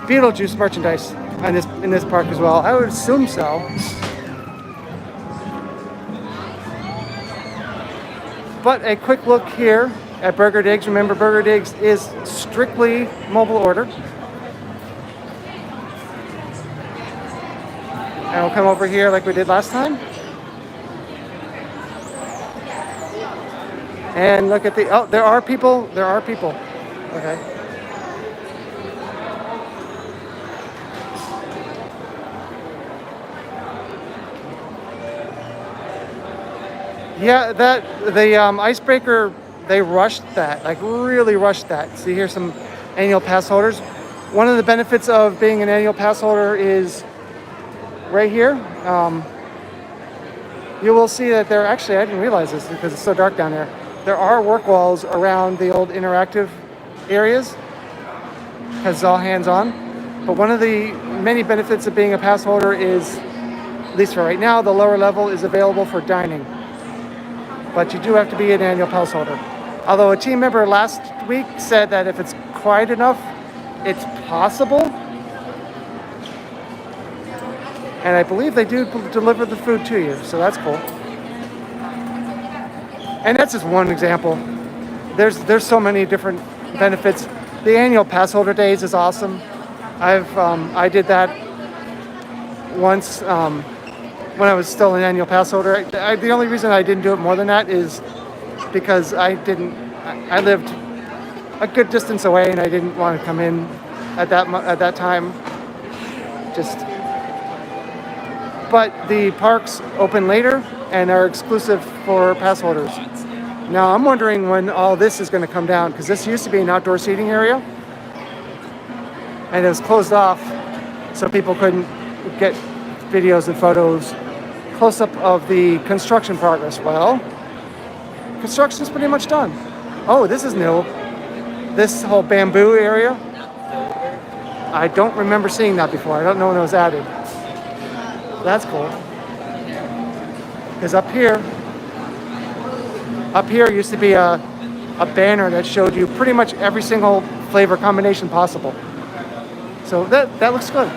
Beetlejuice merchandise in this park as well. I would assume so. But a quick look here at Burger Digs. Remember, Burger Digs is strictly mobile order. And we'll come over here like we did last time. And look at there are people. Okay. Yeah, the icebreaker, they rushed that, like really rushed that. See here some annual pass holders. One of the benefits of being an annual pass holder is right here. You will see that I didn't realize this because it's so dark down there. There are work walls around the old interactive areas because it's all hands-on. But one of the many benefits of being a pass holder is, at least for right now, the lower level is available for dining. But you do have to be an annual pass holder. Although a team member last week said that if it's quiet enough, it's possible. And I believe they do deliver the food to you, so that's cool. And that's just one example. There's so many different benefits. The annual pass holder days is awesome. I did that once when I was still an annual pass holder. The only reason I didn't do it more than that is because I lived a good distance away and I didn't want to come in at that time. But the parks open later and are exclusive for pass holders. Now I'm wondering when all this is going to come down, because this used to be an outdoor seating area and it was closed off so people couldn't get videos and photos close up of the construction progress. Well, construction's pretty much done. Oh, this is new. This whole bamboo area, I don't remember seeing that before. I don't know when it was added. That's cool. Because up here used to be a banner that showed you pretty much every single flavor combination possible. So that looks good.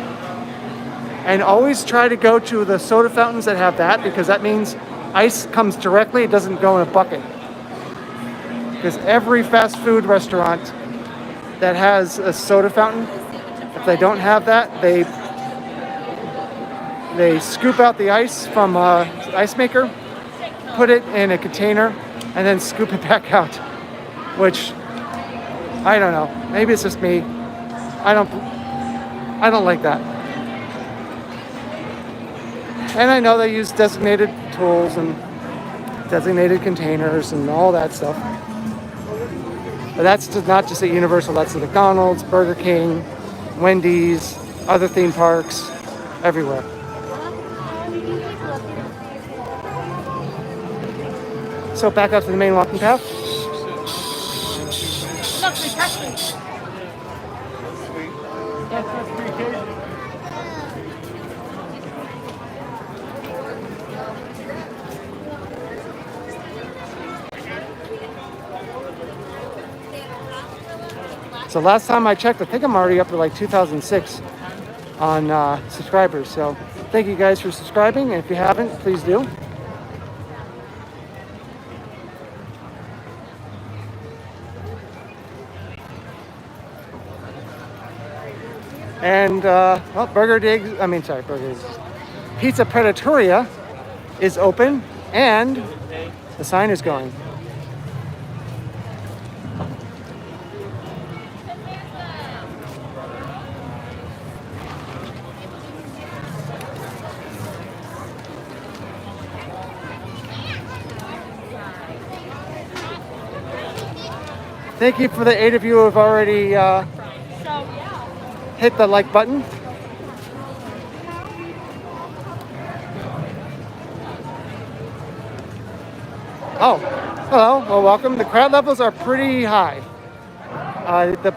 And always try to go to the soda fountains that have that, because that means ice comes directly, it doesn't go in a bucket. Because every fast food restaurant that has a soda fountain, if they don't have that, they scoop out the ice from an ice maker, put it in a container, and then scoop it back out. Which, I don't know. Maybe it's just me. I don't like that. And I know they use designated tools and designated containers and all that stuff. But that's not just at Universal. That's at McDonald's, Burger King, Wendy's, other theme parks, everywhere. So back out to the main walking path. Look, they touched me. So last time I checked, I think I'm already up to like 2006 on subscribers. So thank you guys for subscribing. And if you haven't, please do. And Burger Digs, Pizza Predatoria is open and the sign is going. Thank you for the 8 of you who have already hit the like button. Oh, Hello, well, welcome. The crowd levels are pretty high.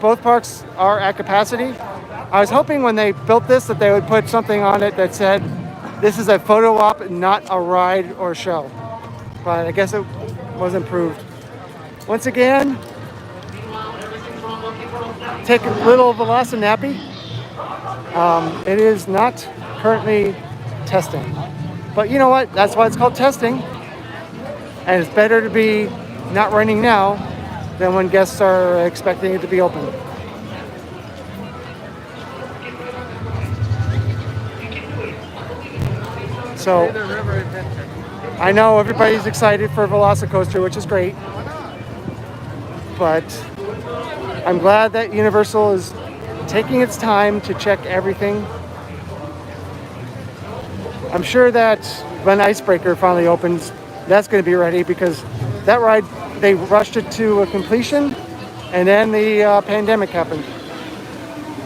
Both parks are at capacity. I was hoping when they built this that they would put something on it that said, this is a photo op, not a ride or show. But I guess it was improved. Once again, take a little Velocinappy. It is not currently testing. But you know what? That's why it's called testing. And it's better to be not running now than when guests are expecting it to be open. So I know everybody's excited for Velocicoaster, which is great. But I'm glad that Universal is taking its time to check everything. I'm sure that when Icebreaker finally opens, that's going to be ready, because that ride, they rushed it to a completion, and then the pandemic happened.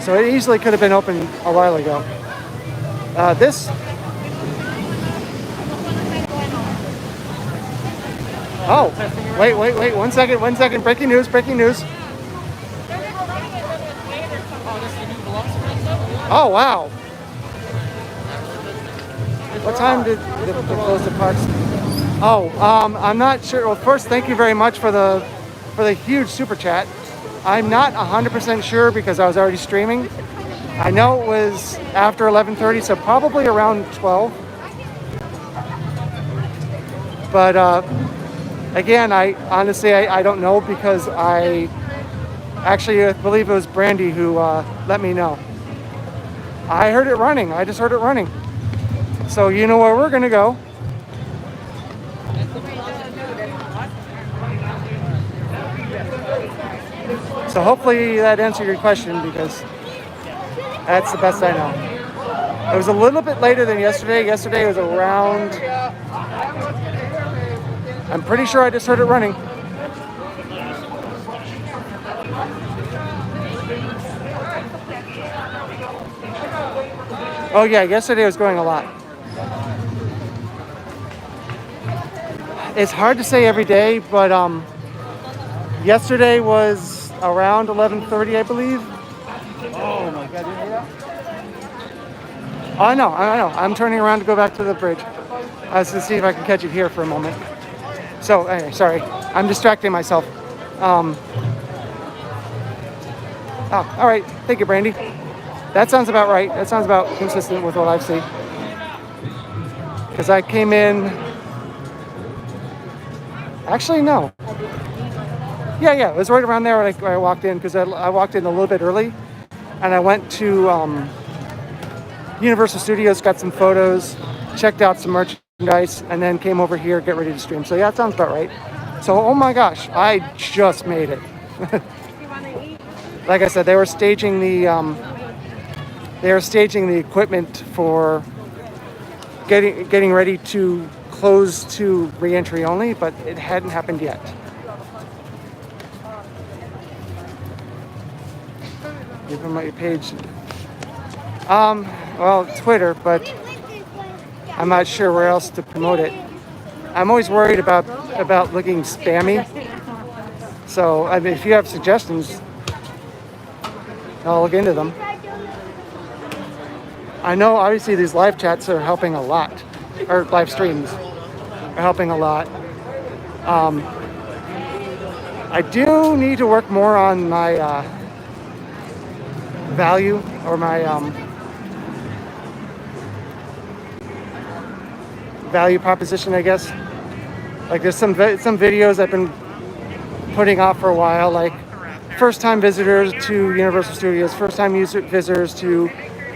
So it easily could have been open a while ago. Oh, wait, 1 second, breaking news. Oh, wow. What time did they close the parks? Oh, I'm not sure. Well, first, thank you very much for the huge super chat. I'm not 100% sure because I was already streaming. I know it was after 11:30, so probably around 12. But again, I honestly don't know, because I actually believe it was Brandy who let me know. I heard it running. I just heard it running. So you know where we're gonna go. So hopefully that answered your question, because that's the best I know. It was a little bit later than yesterday. Yesterday was around, I'm pretty sure I just heard it running. Oh yeah, yesterday was going a lot. It's hard to say every day, but yesterday was around 11:30, I believe. Oh my God, did you hear that? Oh, I know. I'm turning around to go back to the bridge. I was to see if I can catch it here for a moment. So, anyway, sorry. I'm distracting myself. Oh, all right. Thank you, Brandy. That sounds about right. That sounds about consistent with what I've seen. Because I came in... Actually, no. Yeah, it was right around there when I walked in, because I walked in a little bit early, and I went to Universal Studios, got some photos, checked out some merchandise, and then came over here, get ready to stream. So yeah, that sounds about right. So, oh my gosh, I just made it. Like I said, they were staging the equipment for getting ready to close to re-entry only, but it hadn't happened yet. You promote your page. Well, Twitter, but I'm not sure where else to promote it. I'm always worried about looking spammy. So, I mean, if you have suggestions, I'll look into them. I know, obviously, these live chats are helping a lot, or live streams are helping a lot. I do need to work more on my value, or my value proposition, I guess. Like, there's some videos I've been putting off for a while, like first-time visitors to Universal Studios, first-time visitors to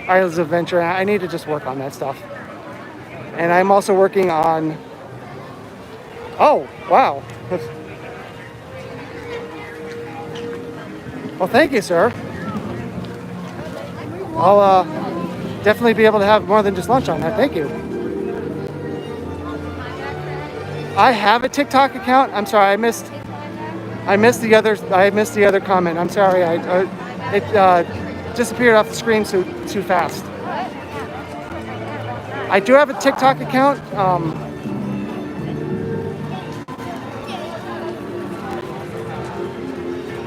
Islands of Adventure. I need to just work on that stuff. And I'm also working on... Oh, wow. Well, thank you, sir. I'll definitely be able to have more than just lunch on that. Thank you. I have a TikTok account. I'm sorry, I missed the other comment. I'm sorry. It disappeared off the screen too fast. I do have a TikTok account.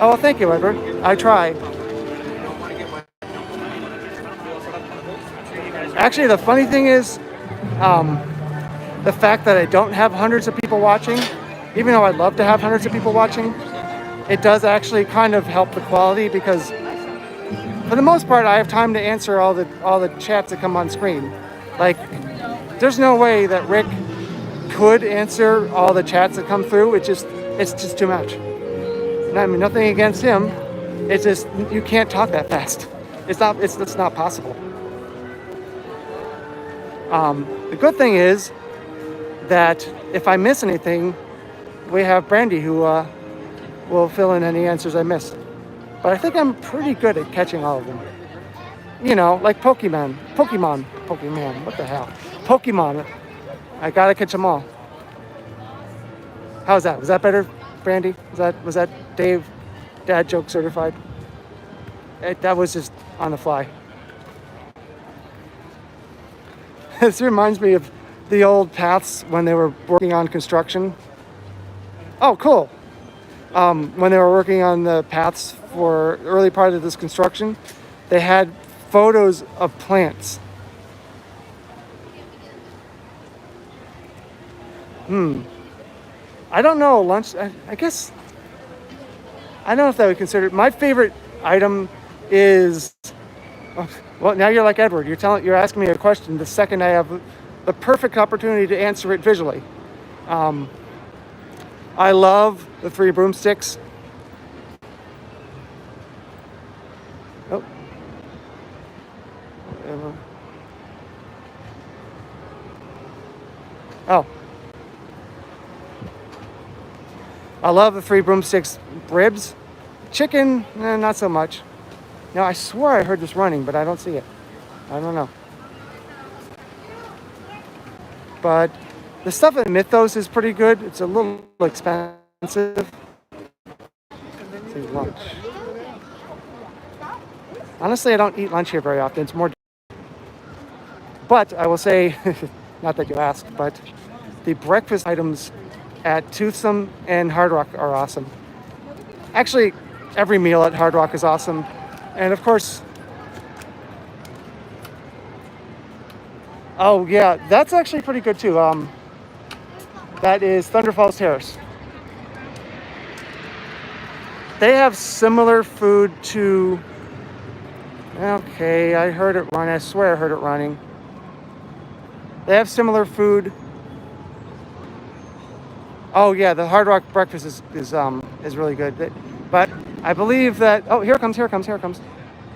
Oh, well, thank you, Edward. I try. Actually, the funny thing is, the fact that I don't have hundreds of people watching, even though I'd love to have hundreds of people watching, it does actually kind of help the quality because for the most part, I have time to answer all the chats that come on screen. Like, there's no way that Rick could answer all the chats that come through. It's just too much. And I mean, nothing against him. It's just you can't talk that fast. It's not possible. The good thing is that if I miss anything, we have Brandy who will fill in any answers I missed. But I think I'm pretty good at catching all of them. You know, like Pokemon, what the hell? Pokemon, I gotta catch them all. How's that? Was that better, Brandy? Was that Dave, dad joke certified? That was just on the fly. This reminds me of the old paths when they were working on construction. Oh, cool. When they were working on the paths for the early part of this construction, they had photos of plants. I don't know, lunch, I guess, I don't know if that would consider, my favorite item is, well, now you're like Edward, you're asking me a question the second I have the perfect opportunity to answer it visually. I love the 3 broomsticks. Oh. I love the 3 broomsticks ribs. Chicken, not so much. Now, I swore I heard this running, but I don't see it. I don't know. But the stuff at Mythos is pretty good. It's a little expensive. Let's see, lunch. Honestly, I don't eat lunch here very often. It's more. But I will say, not that you asked, but the breakfast items at Toothsome and Hard Rock are awesome. Actually, every meal at Hard Rock is awesome. And of course, oh yeah, that's actually pretty good too. That is Thunder Falls Terrace. They have similar food to, okay, I heard it run. I swear I heard it running. They have similar food. Oh yeah, the Hard Rock breakfast is really good. But I believe that, oh, here it comes. I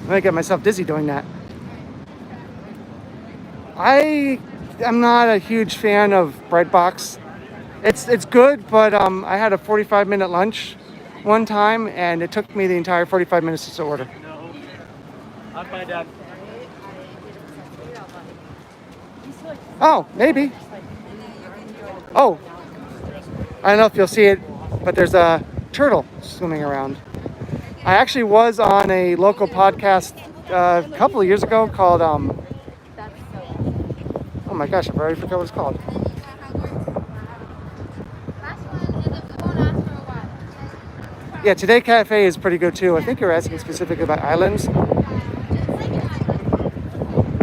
might get myself dizzy doing that. I am not a huge fan of Breadbox. It's good, but I had a 45-minute lunch one time, and it took me the entire 45 minutes to order. No. I'd find out. Oh, maybe. Oh, I don't know if you'll see it, but there's a turtle swimming around. I actually was on a local podcast a couple of years ago called, oh my gosh, I already forgot what it's called. Yeah, Today Cafe is pretty good too. I think you're asking specifically about islands.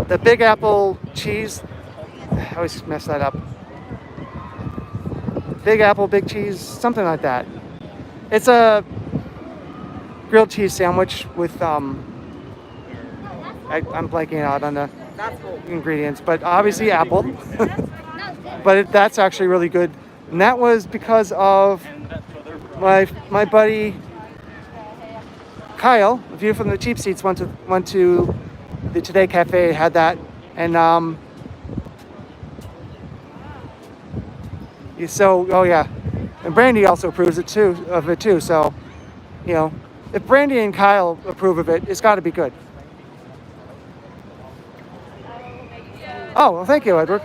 The Big Apple cheese, I always mess that up. Big Apple, big cheese, something like that. It's a grilled cheese sandwich with, I'm blanking out on the ingredients, but obviously apple. But that's actually really good. And that was because of my buddy Kyle, a view from the cheap seats, went to the Today Cafe, had that, and so, oh yeah, and Brandy also approves it too. So, you know, if Brandy and Kyle approve of it, it's got to be good. Oh, well, thank you, Edward.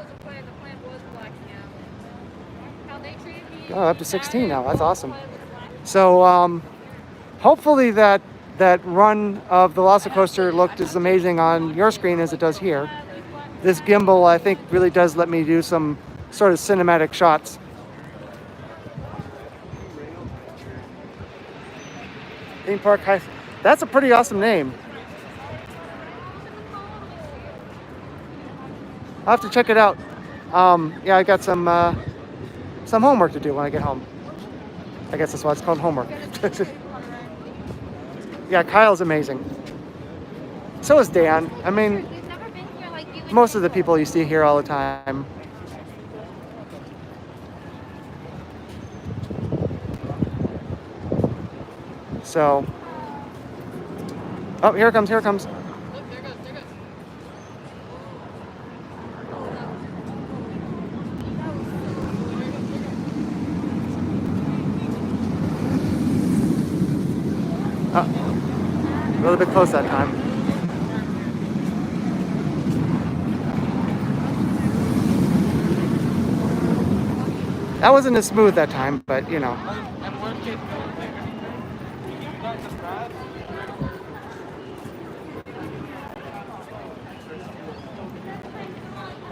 Oh, up to 16 now. That's awesome. So hopefully that run of the Velocicoaster looked as amazing on your screen as it does here. This gimbal, I think, really does let me do some sort of cinematic shots. Theme Park High. That's a pretty awesome name. I'll have to check it out. Yeah, I got some homework to do when I get home. I guess that's why it's called homework. Yeah, Kyle's amazing. So is Dan. I mean, most of the people you see here all the time. So, oh, here it comes, here it comes. Oh, a little bit close that time. That wasn't as smooth that time, but you know.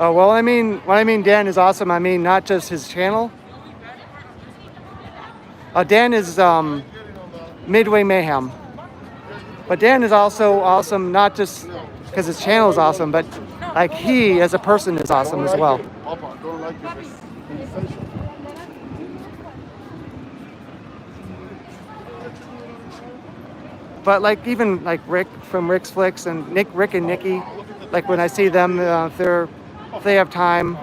Oh, well, when I mean Dan is awesome, I mean not just his channel. Dan is Midway Mayhem. But Dan is also awesome, not just because his channel is awesome, but like he as a person is awesome as well. But like even like Rick from Rick's Flicks and Rick and Nikki, like when I see them, if they have time,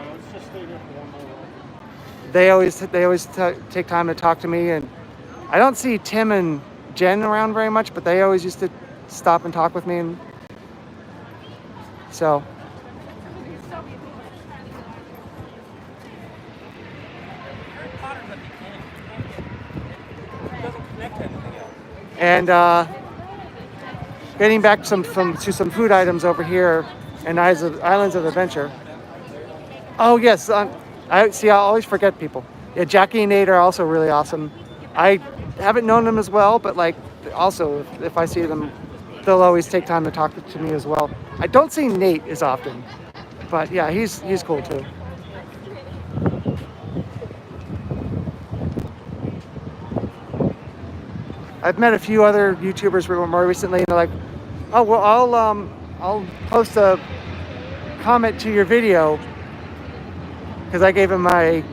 they always take time to talk to me. And I don't see Tim and Jen around very much, but they always used to stop and talk with me. And so. And getting back to some food items over here in Islands of Adventure. Oh yes, I always forget people. Yeah, Jackie and Nate are also really awesome. I haven't known them as well, but like also if I see them, they'll always take time to talk to me as well. I don't see Nate as often, but yeah, he's cool too. I've met a few other YouTubers more recently, and they're like, "Oh well, I'll post a comment to your video," because I gave him my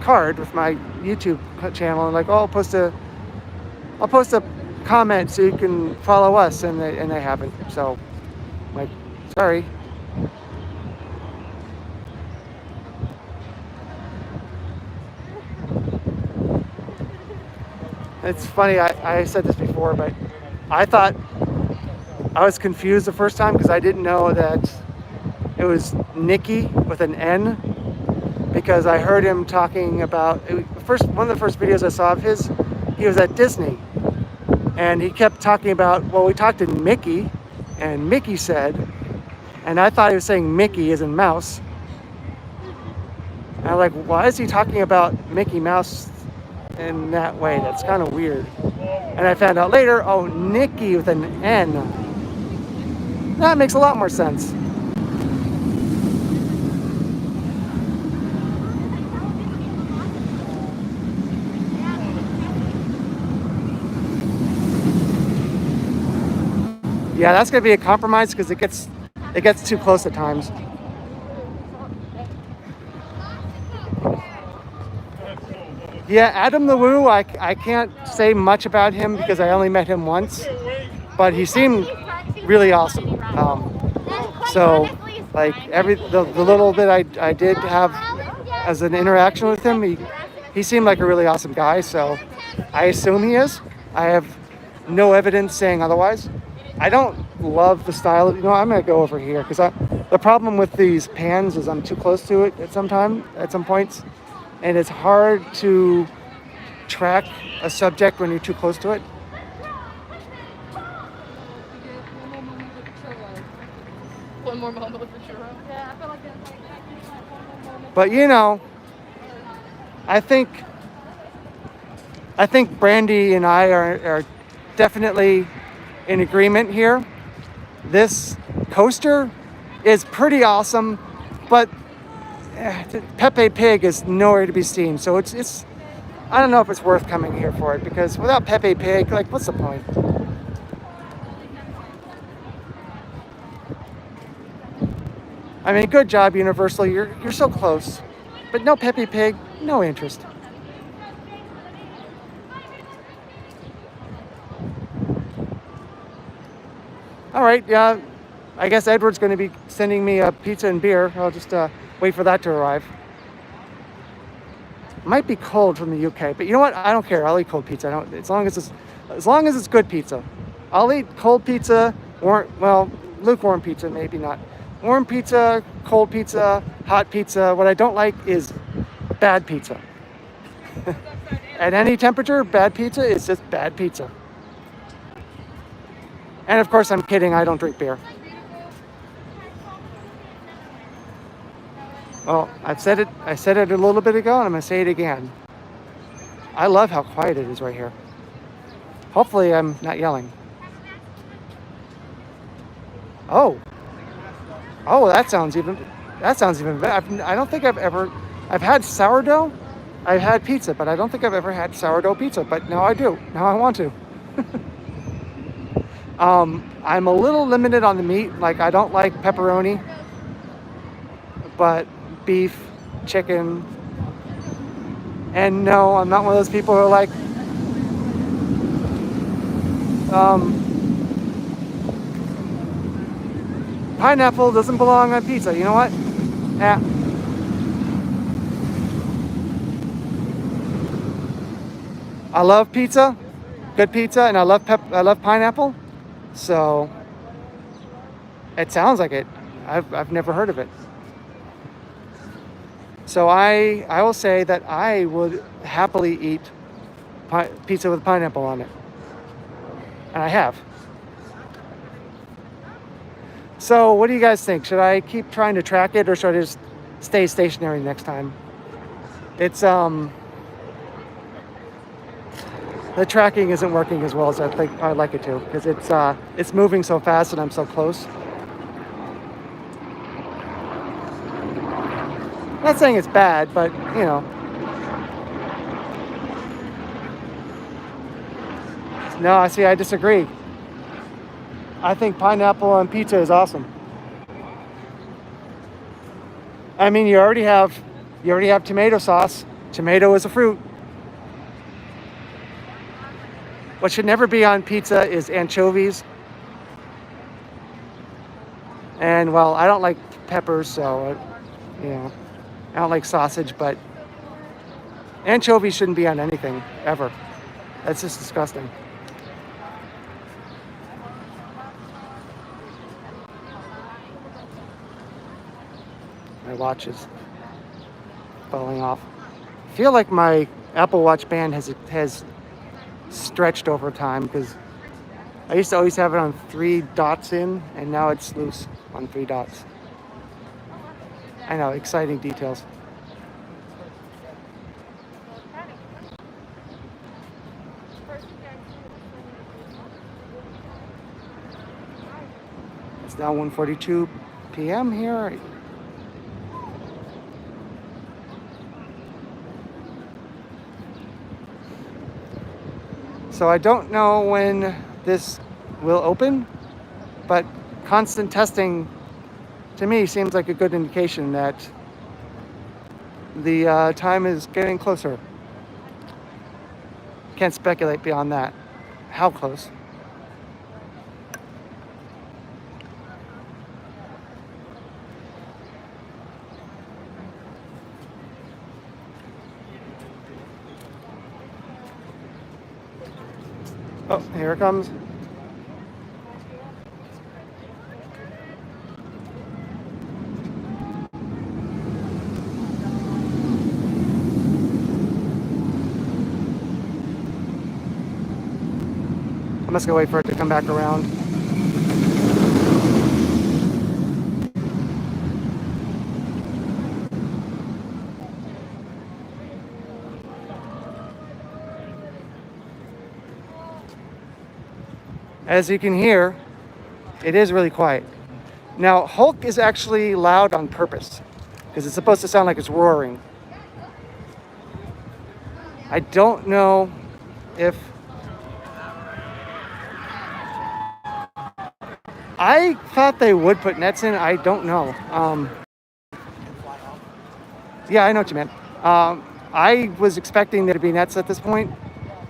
card with my YouTube channel, and like, "Oh, I'll post a comment so you can follow us," and they haven't. So, I'm like, sorry. It's funny, I said this before, but I thought I was confused the first time because I didn't know that it was Nicky with an N, because I heard him talking about, one of the first videos I saw of his, he was at Disney, and he kept talking about, well, we talked to Mickey, and Mickey said, and I thought he was saying Mickey as in mouse. And I'm like, why is he talking about Mickey Mouse in that way? That's kind of weird. And I found out later, oh, Nicky with an N. That makes a lot more sense. Yeah, that's gonna be a compromise because it gets too close at times. Yeah, Adam the Woo, I can't say much about him because I only met him once, but he seemed really awesome. So, like the little bit I did have as an interaction with him, he seemed like a really awesome guy. So, I assume he is. I have no evidence saying otherwise. I don't love the style. I'm gonna go over here because the problem with these pans is I'm too close to it at some points. And it's hard to track a subject when you're too close to it. One more moment with the churro. Yeah, I feel like that's like one more moment. But I think I think Brandy and I are definitely in agreement here. This coaster is pretty awesome, but Pepe Pig is nowhere to be seen. So it's I don't know if it's worth coming here for it, because without Pepe Pig, like, what's the point? I mean, good job, Universal. You're so close, but no Pepe Pig, no interest. All right, yeah. I guess Edward's going to be sending me a pizza and beer. I'll just wait for that to arrive. Might be cold from the UK, but you know what? I don't care. I'll eat cold pizza. I don't, as long as it's good pizza. I'll eat cold pizza, lukewarm pizza, maybe not. Warm pizza, cold pizza, hot pizza. What I don't like is bad pizza. At any temperature, bad pizza is just bad pizza. And of course, I'm kidding. I don't drink beer. Well, I said it a little bit ago, and I'm going to say it again. I love how quiet it is right here. Hopefully I'm not yelling. Oh, that sounds even better. I don't think I've had sourdough. I've had pizza, but I don't think I've ever had sourdough pizza, but now I do. Now I want to. I'm a little limited on the meat. Like, I don't like pepperoni, but beef, chicken, and no, I'm not one of those people who are like, pineapple doesn't belong on pizza. You know what? Yeah. I love pizza, good pizza, and I love pineapple. So it sounds like it. I've never heard of it. So I will say that I would happily eat pizza with pineapple on it, and I have. So what do you guys think? Should I keep trying to track it, or should I just stay stationary next time? It's the tracking isn't working as well as I think I'd like it to, because it's moving so fast and I'm so close. Not saying it's bad, but you know. No, I disagree. I think pineapple on pizza is awesome. I mean, you already have tomato sauce. Tomato is a fruit. What should never be on pizza is anchovies. And well, I don't like peppers, so I don't like sausage, but anchovies shouldn't be on anything ever. That's just disgusting. My watch is falling off. I feel like my Apple Watch band has stretched over time, because I used to always have it on 3 dots in, and now it's loose on 3 dots. I know, exciting details. It's now 1:42 p.m. here. So I don't know when this will open, but constant testing to me seems like a good indication that the time is getting closer. Can't speculate beyond that. How close? Oh, here it comes. I'm just gonna wait for it to come back around. As you can hear, it is really quiet. Now, Hulk is actually loud on purpose because it's supposed to sound like it's roaring. I don't know if... I thought they would put nets in. I don't know. Yeah, I know what you meant. I was expecting there to be nets at this point.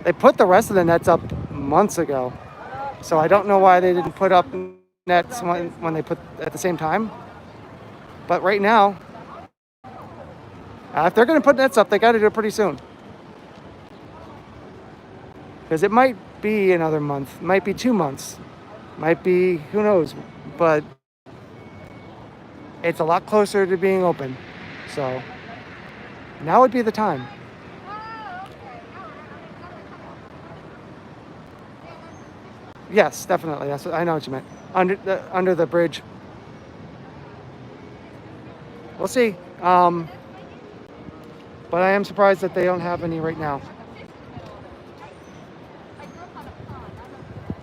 They put the rest of the nets up months ago. So I don't know why they didn't put up nets when they put at the same time. But right now, if they're going to put nets up, they got to do it pretty soon. Because it might be another month, might be 2 months, might be, who knows. But it's a lot closer to being open. So now would be the time. Yes, definitely. That's what, I know what you meant. Under the bridge. We'll see. But I am surprised that they don't have any right now.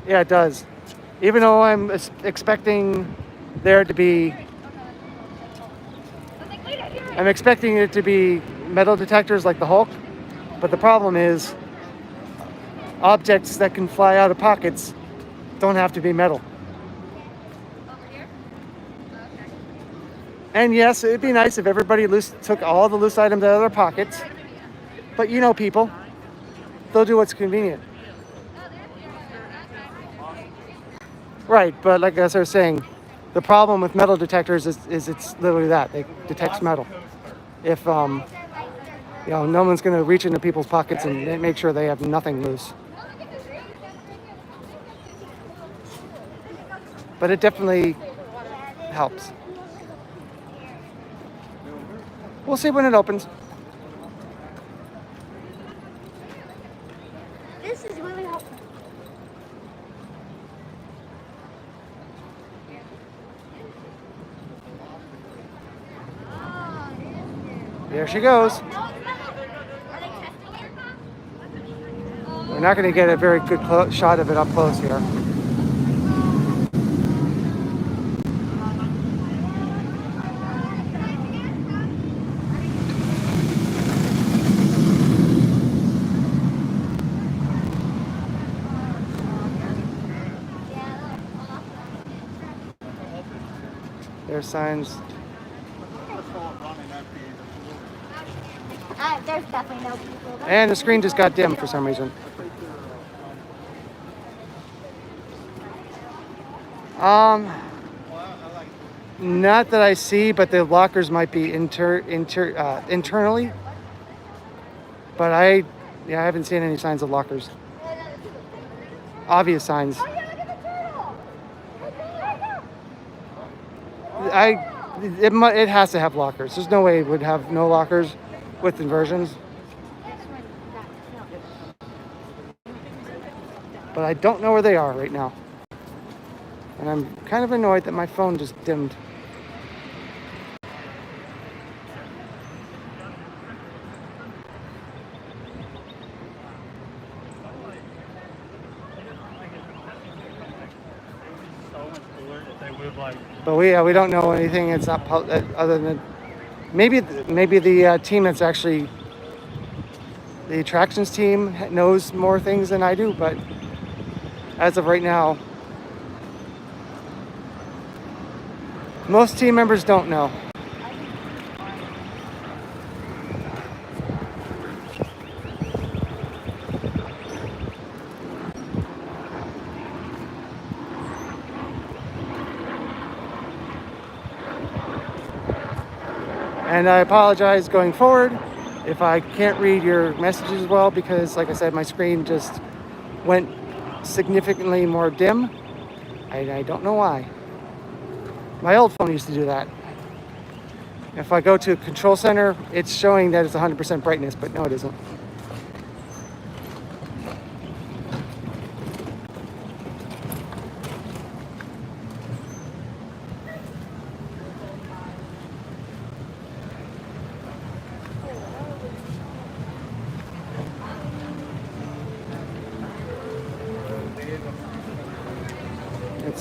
Yeah, it does. Even though I'm expecting there to be... I'm expecting it to be metal detectors like the Hulk. But the problem is objects that can fly out of pockets don't have to be metal. And yes, it'd be nice if everybody took all the loose items out of their pockets. But you know people, they'll do what's convenient. Right, but like as I was saying, the problem with metal detectors is it's literally that. They detect metal. If, no one's going to reach into people's pockets and make sure they have nothing loose. But it definitely helps. We'll see when it opens. This is really helpful. There she goes. We're not going to get a very good shot of it up close here. There's signs. There's definitely no people. And the screen just got dim for some reason. Not that I see, but the lockers might be internally. But I haven't seen any signs of lockers. Obvious signs. It has to have lockers. There's no way it would have no lockers with inversions. But I don't know where they are right now. And I'm kind of annoyed that my phone just dimmed. But we don't know anything. It's not other than maybe the team that's actually the attractions team knows more things than I do. But as of right now, most team members don't know. And I apologize going forward if I can't read your messages well, because like I said, my screen just went significantly more dim. I don't know why. My old phone used to do that. If I go to Control Center, it's showing that it's 100% brightness, but no, it isn't.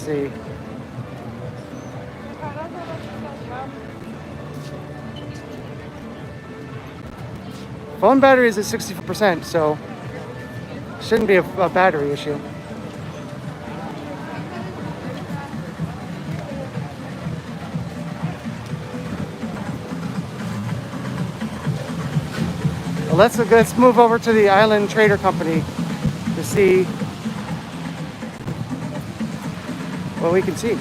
see. Phone battery is at 64%, so shouldn't be a battery issue. Well, let's move over to the Island Trader Company to see what we can see.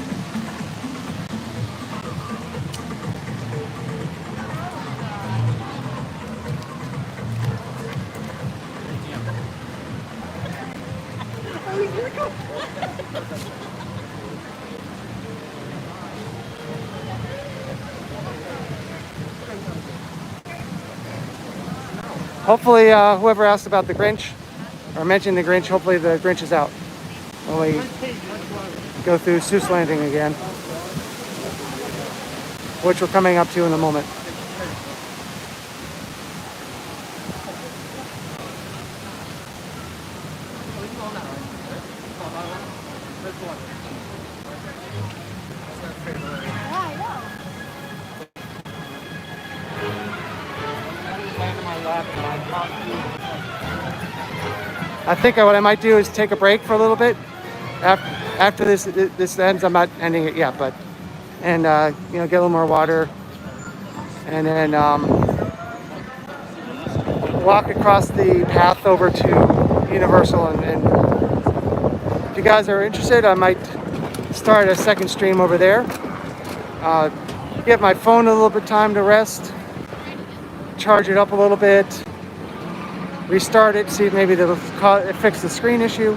Hopefully, whoever asked about the Grinch or mentioned the Grinch, hopefully the Grinch is out when we go through Seuss Landing again, which we're coming up to in a moment. I think what I might do is take a break for a little bit after this ends. I'm not ending it yet, but and you know, get a little more water, and then walk across the path over to Universal. And if you guys are interested, I might start a second stream over there. Give my phone a little bit of time to rest, charge it up a little bit, restart it, see if maybe it'll fix the screen issue.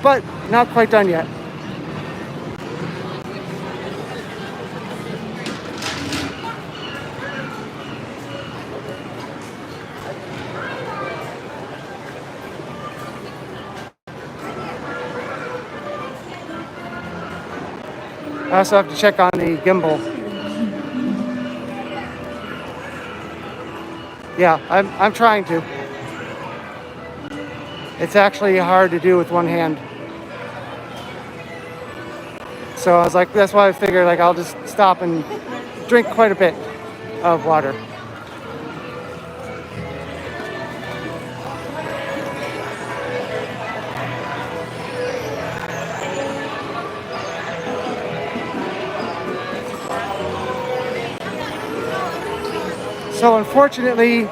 But not quite done yet. I also have to check on the gimbal. Yeah, I'm trying to. It's actually hard to do with one hand. So I was like, that's why I figured like I'll just stop and drink quite a bit of water. So unfortunately,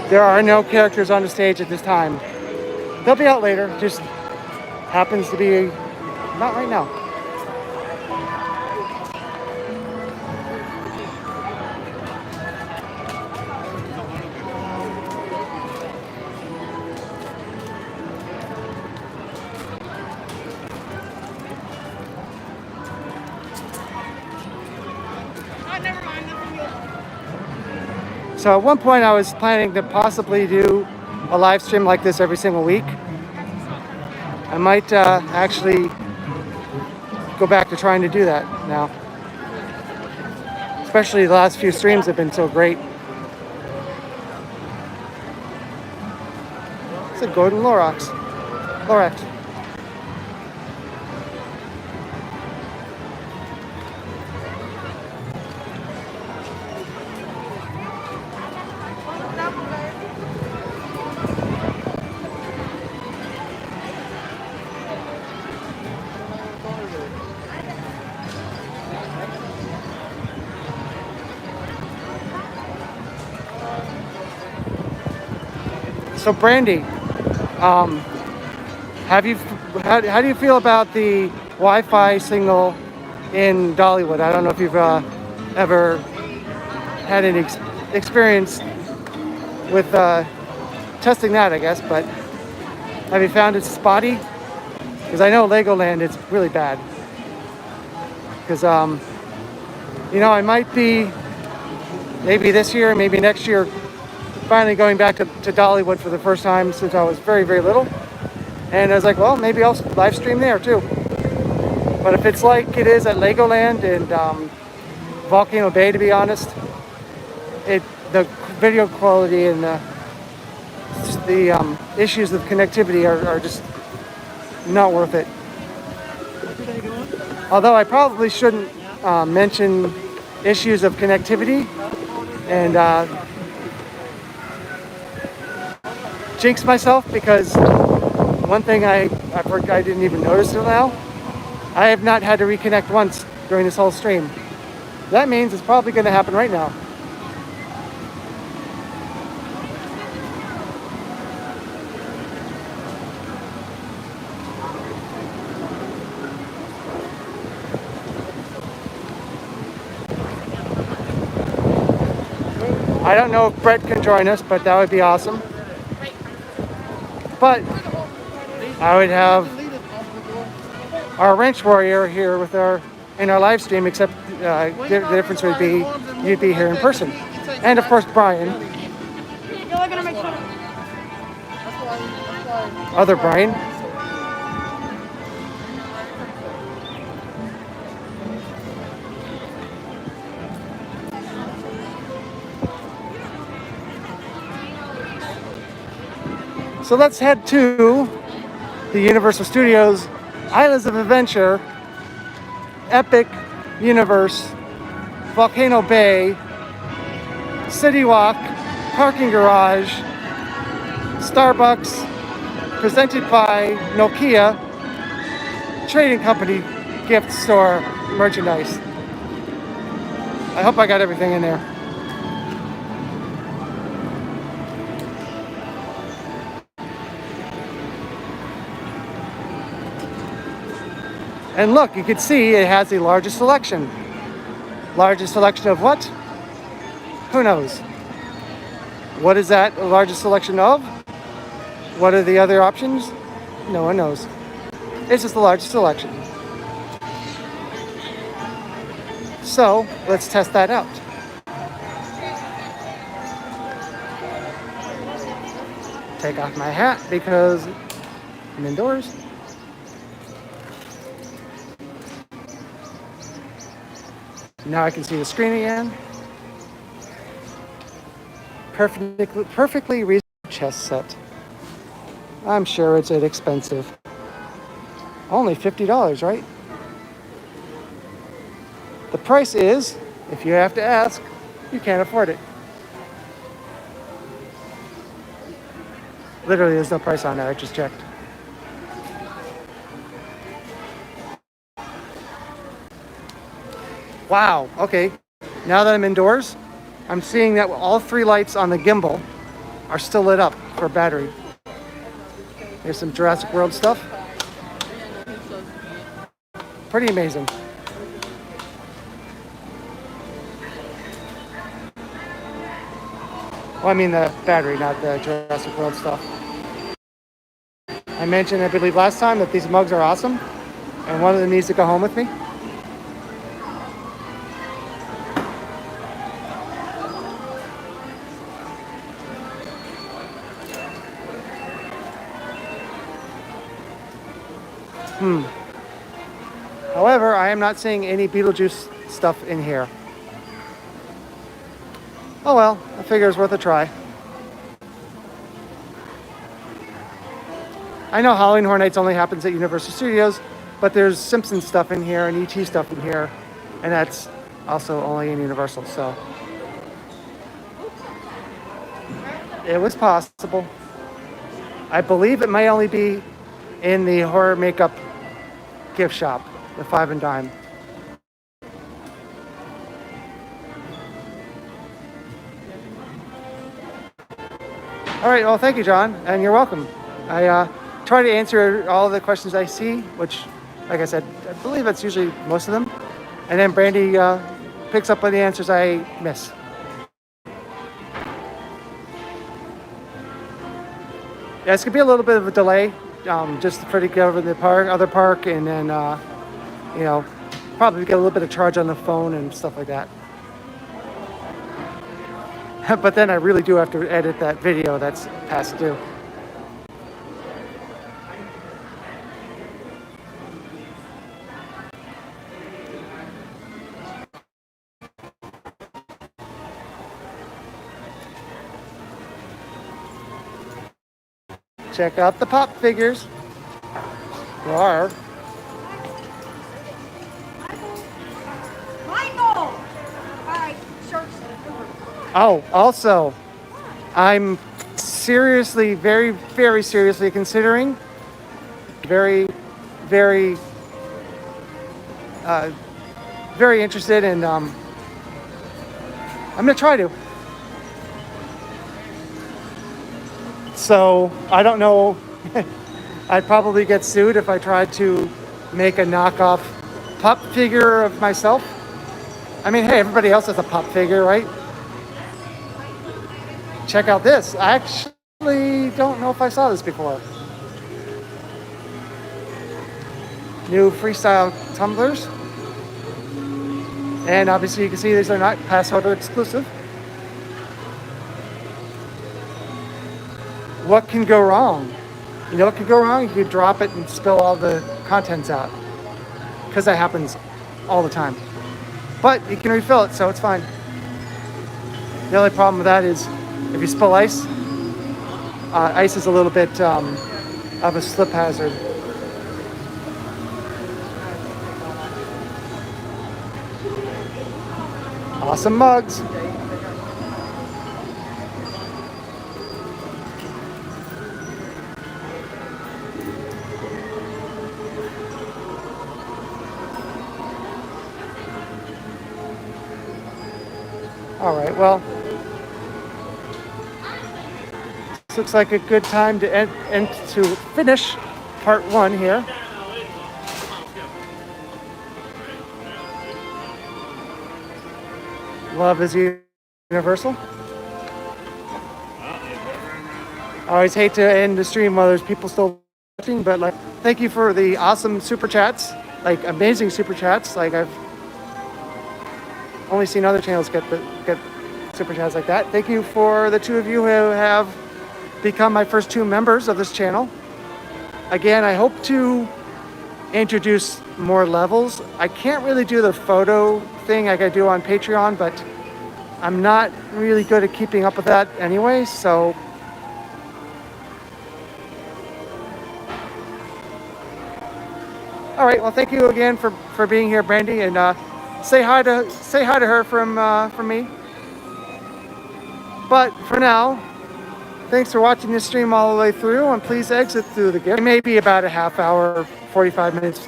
there are no characters on the stage at this time. They'll be out later, just happens to be not right now. So at one point I was planning to possibly do a live stream like this every single week. I might actually go back to trying to do that now. Especially the last few streams have been so great. It's a Gordon Lorax. So Brandy, how do you feel about the Wi-Fi signal in Dollywood? I don't know if you've ever had any experience with testing that, I guess, but have you found it spotty? Because I know Legoland, it's really bad. Because, you know, I might be, maybe this year, maybe next year, finally going back to Dollywood for the first time since I was very, very little. And I was like, well, maybe I'll live stream there too. But if it's like it is at Legoland and Volcano Bay, to be honest, the video quality and the issues of connectivity are just not worth it. Although I probably shouldn't mention issues of connectivity and jinx myself, because one thing I didn't even notice till now, I have not had to reconnect once during this whole stream. That means it's probably going to happen right now. I don't know if Brett can join us, but that would be awesome. But I would have our wrench warrior here with in our live stream, except the difference would be you'd be here in person. And of course Brian. Other Brian. So let's head to the Universal Studios Islands of Adventure Epic Universe Volcano Bay Citywalk Parking Garage Starbucks presented by Nokia Trading Company Gift Store merchandise. I hope I got everything in there. And look, you can see it has the largest selection. Largest selection of what? Who knows? What is that the largest selection of? What are the other options? No one knows. It's just the largest selection. So let's test that out. Take off my hat because I'm indoors. Now I can see the screen again. Perfectly reasonable chess set. I'm sure it's inexpensive. Only $50, right? The price is, if you have to ask, you can't afford it. Literally, there's no price on that. I just checked. Wow, okay. Now that I'm indoors, I'm seeing that all 3 lights on the gimbal are still lit up for battery. Here's some Jurassic World stuff. Pretty amazing. Well, I mean the battery, not the Jurassic World stuff. I mentioned, I believe last time, that these mugs are awesome, and one of them needs to go home with me. However, I am not seeing any Beetlejuice stuff in here. Oh well, I figure it's worth a try. I know Halloween Horror Nights only happens at Universal Studios, but there's Simpsons stuff in here and ET stuff in here, and that's also only in Universal, so. It was possible. I believe it may only be in the horror makeup gift shop, the 5 and Dime. All right, well, thank you, John, and you're welcome. I try to answer all the questions I see, which, like I said, I believe that's usually most of them. And then Brandy picks up on the answers I miss. Yeah, it's gonna be a little bit of a delay, just for to get over the other park, and then, you know, probably get a little bit of charge on the phone and stuff like that. But then I really do have to edit that video that's past due. Check out the pop figures. There are. Oh, also, I'm seriously, very, very seriously considering, very, very, very interested in, I'm gonna try to. So, I don't know, I'd probably get sued if I tried to make a knockoff pup figure of myself. I mean, hey, everybody else has a pup figure, right? Check out this. I actually don't know if I saw this before. New freestyle tumblers. And obviously you can see these are not pass holder exclusive. What can go wrong? You know what could go wrong? You could drop it and spill all the contents out. Because that happens all the time. But you can refill it, so it's fine. The only problem with that is if you spill ice, ice is a little bit of a slip hazard. Awesome mugs. All right, well, this looks like a good time to end to finish part 1 here. Love is universal. I always hate to end the stream while there's people still watching, but like, thank you for the awesome super chats, like amazing super chats. Like I've only seen other channels get super chats like that. Thank you for the 2 of you who have become my first 2 members of this channel. Again, I hope to introduce more levels. I can't really do the photo thing like I do on Patreon, but I'm not really good at keeping up with that anyway, so all right, well, thank you again for being here, Brandy, and say hi to her from me. But for now, thanks for watching this stream all the way through, and please exit through the gift. It may be about a half hour, 45 minutes,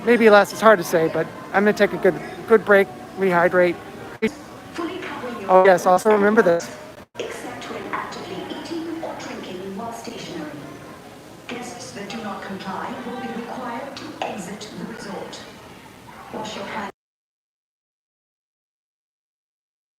maybe less. It's hard to say, but I'm gonna take a good break, rehydrate. Oh yes, also remember this.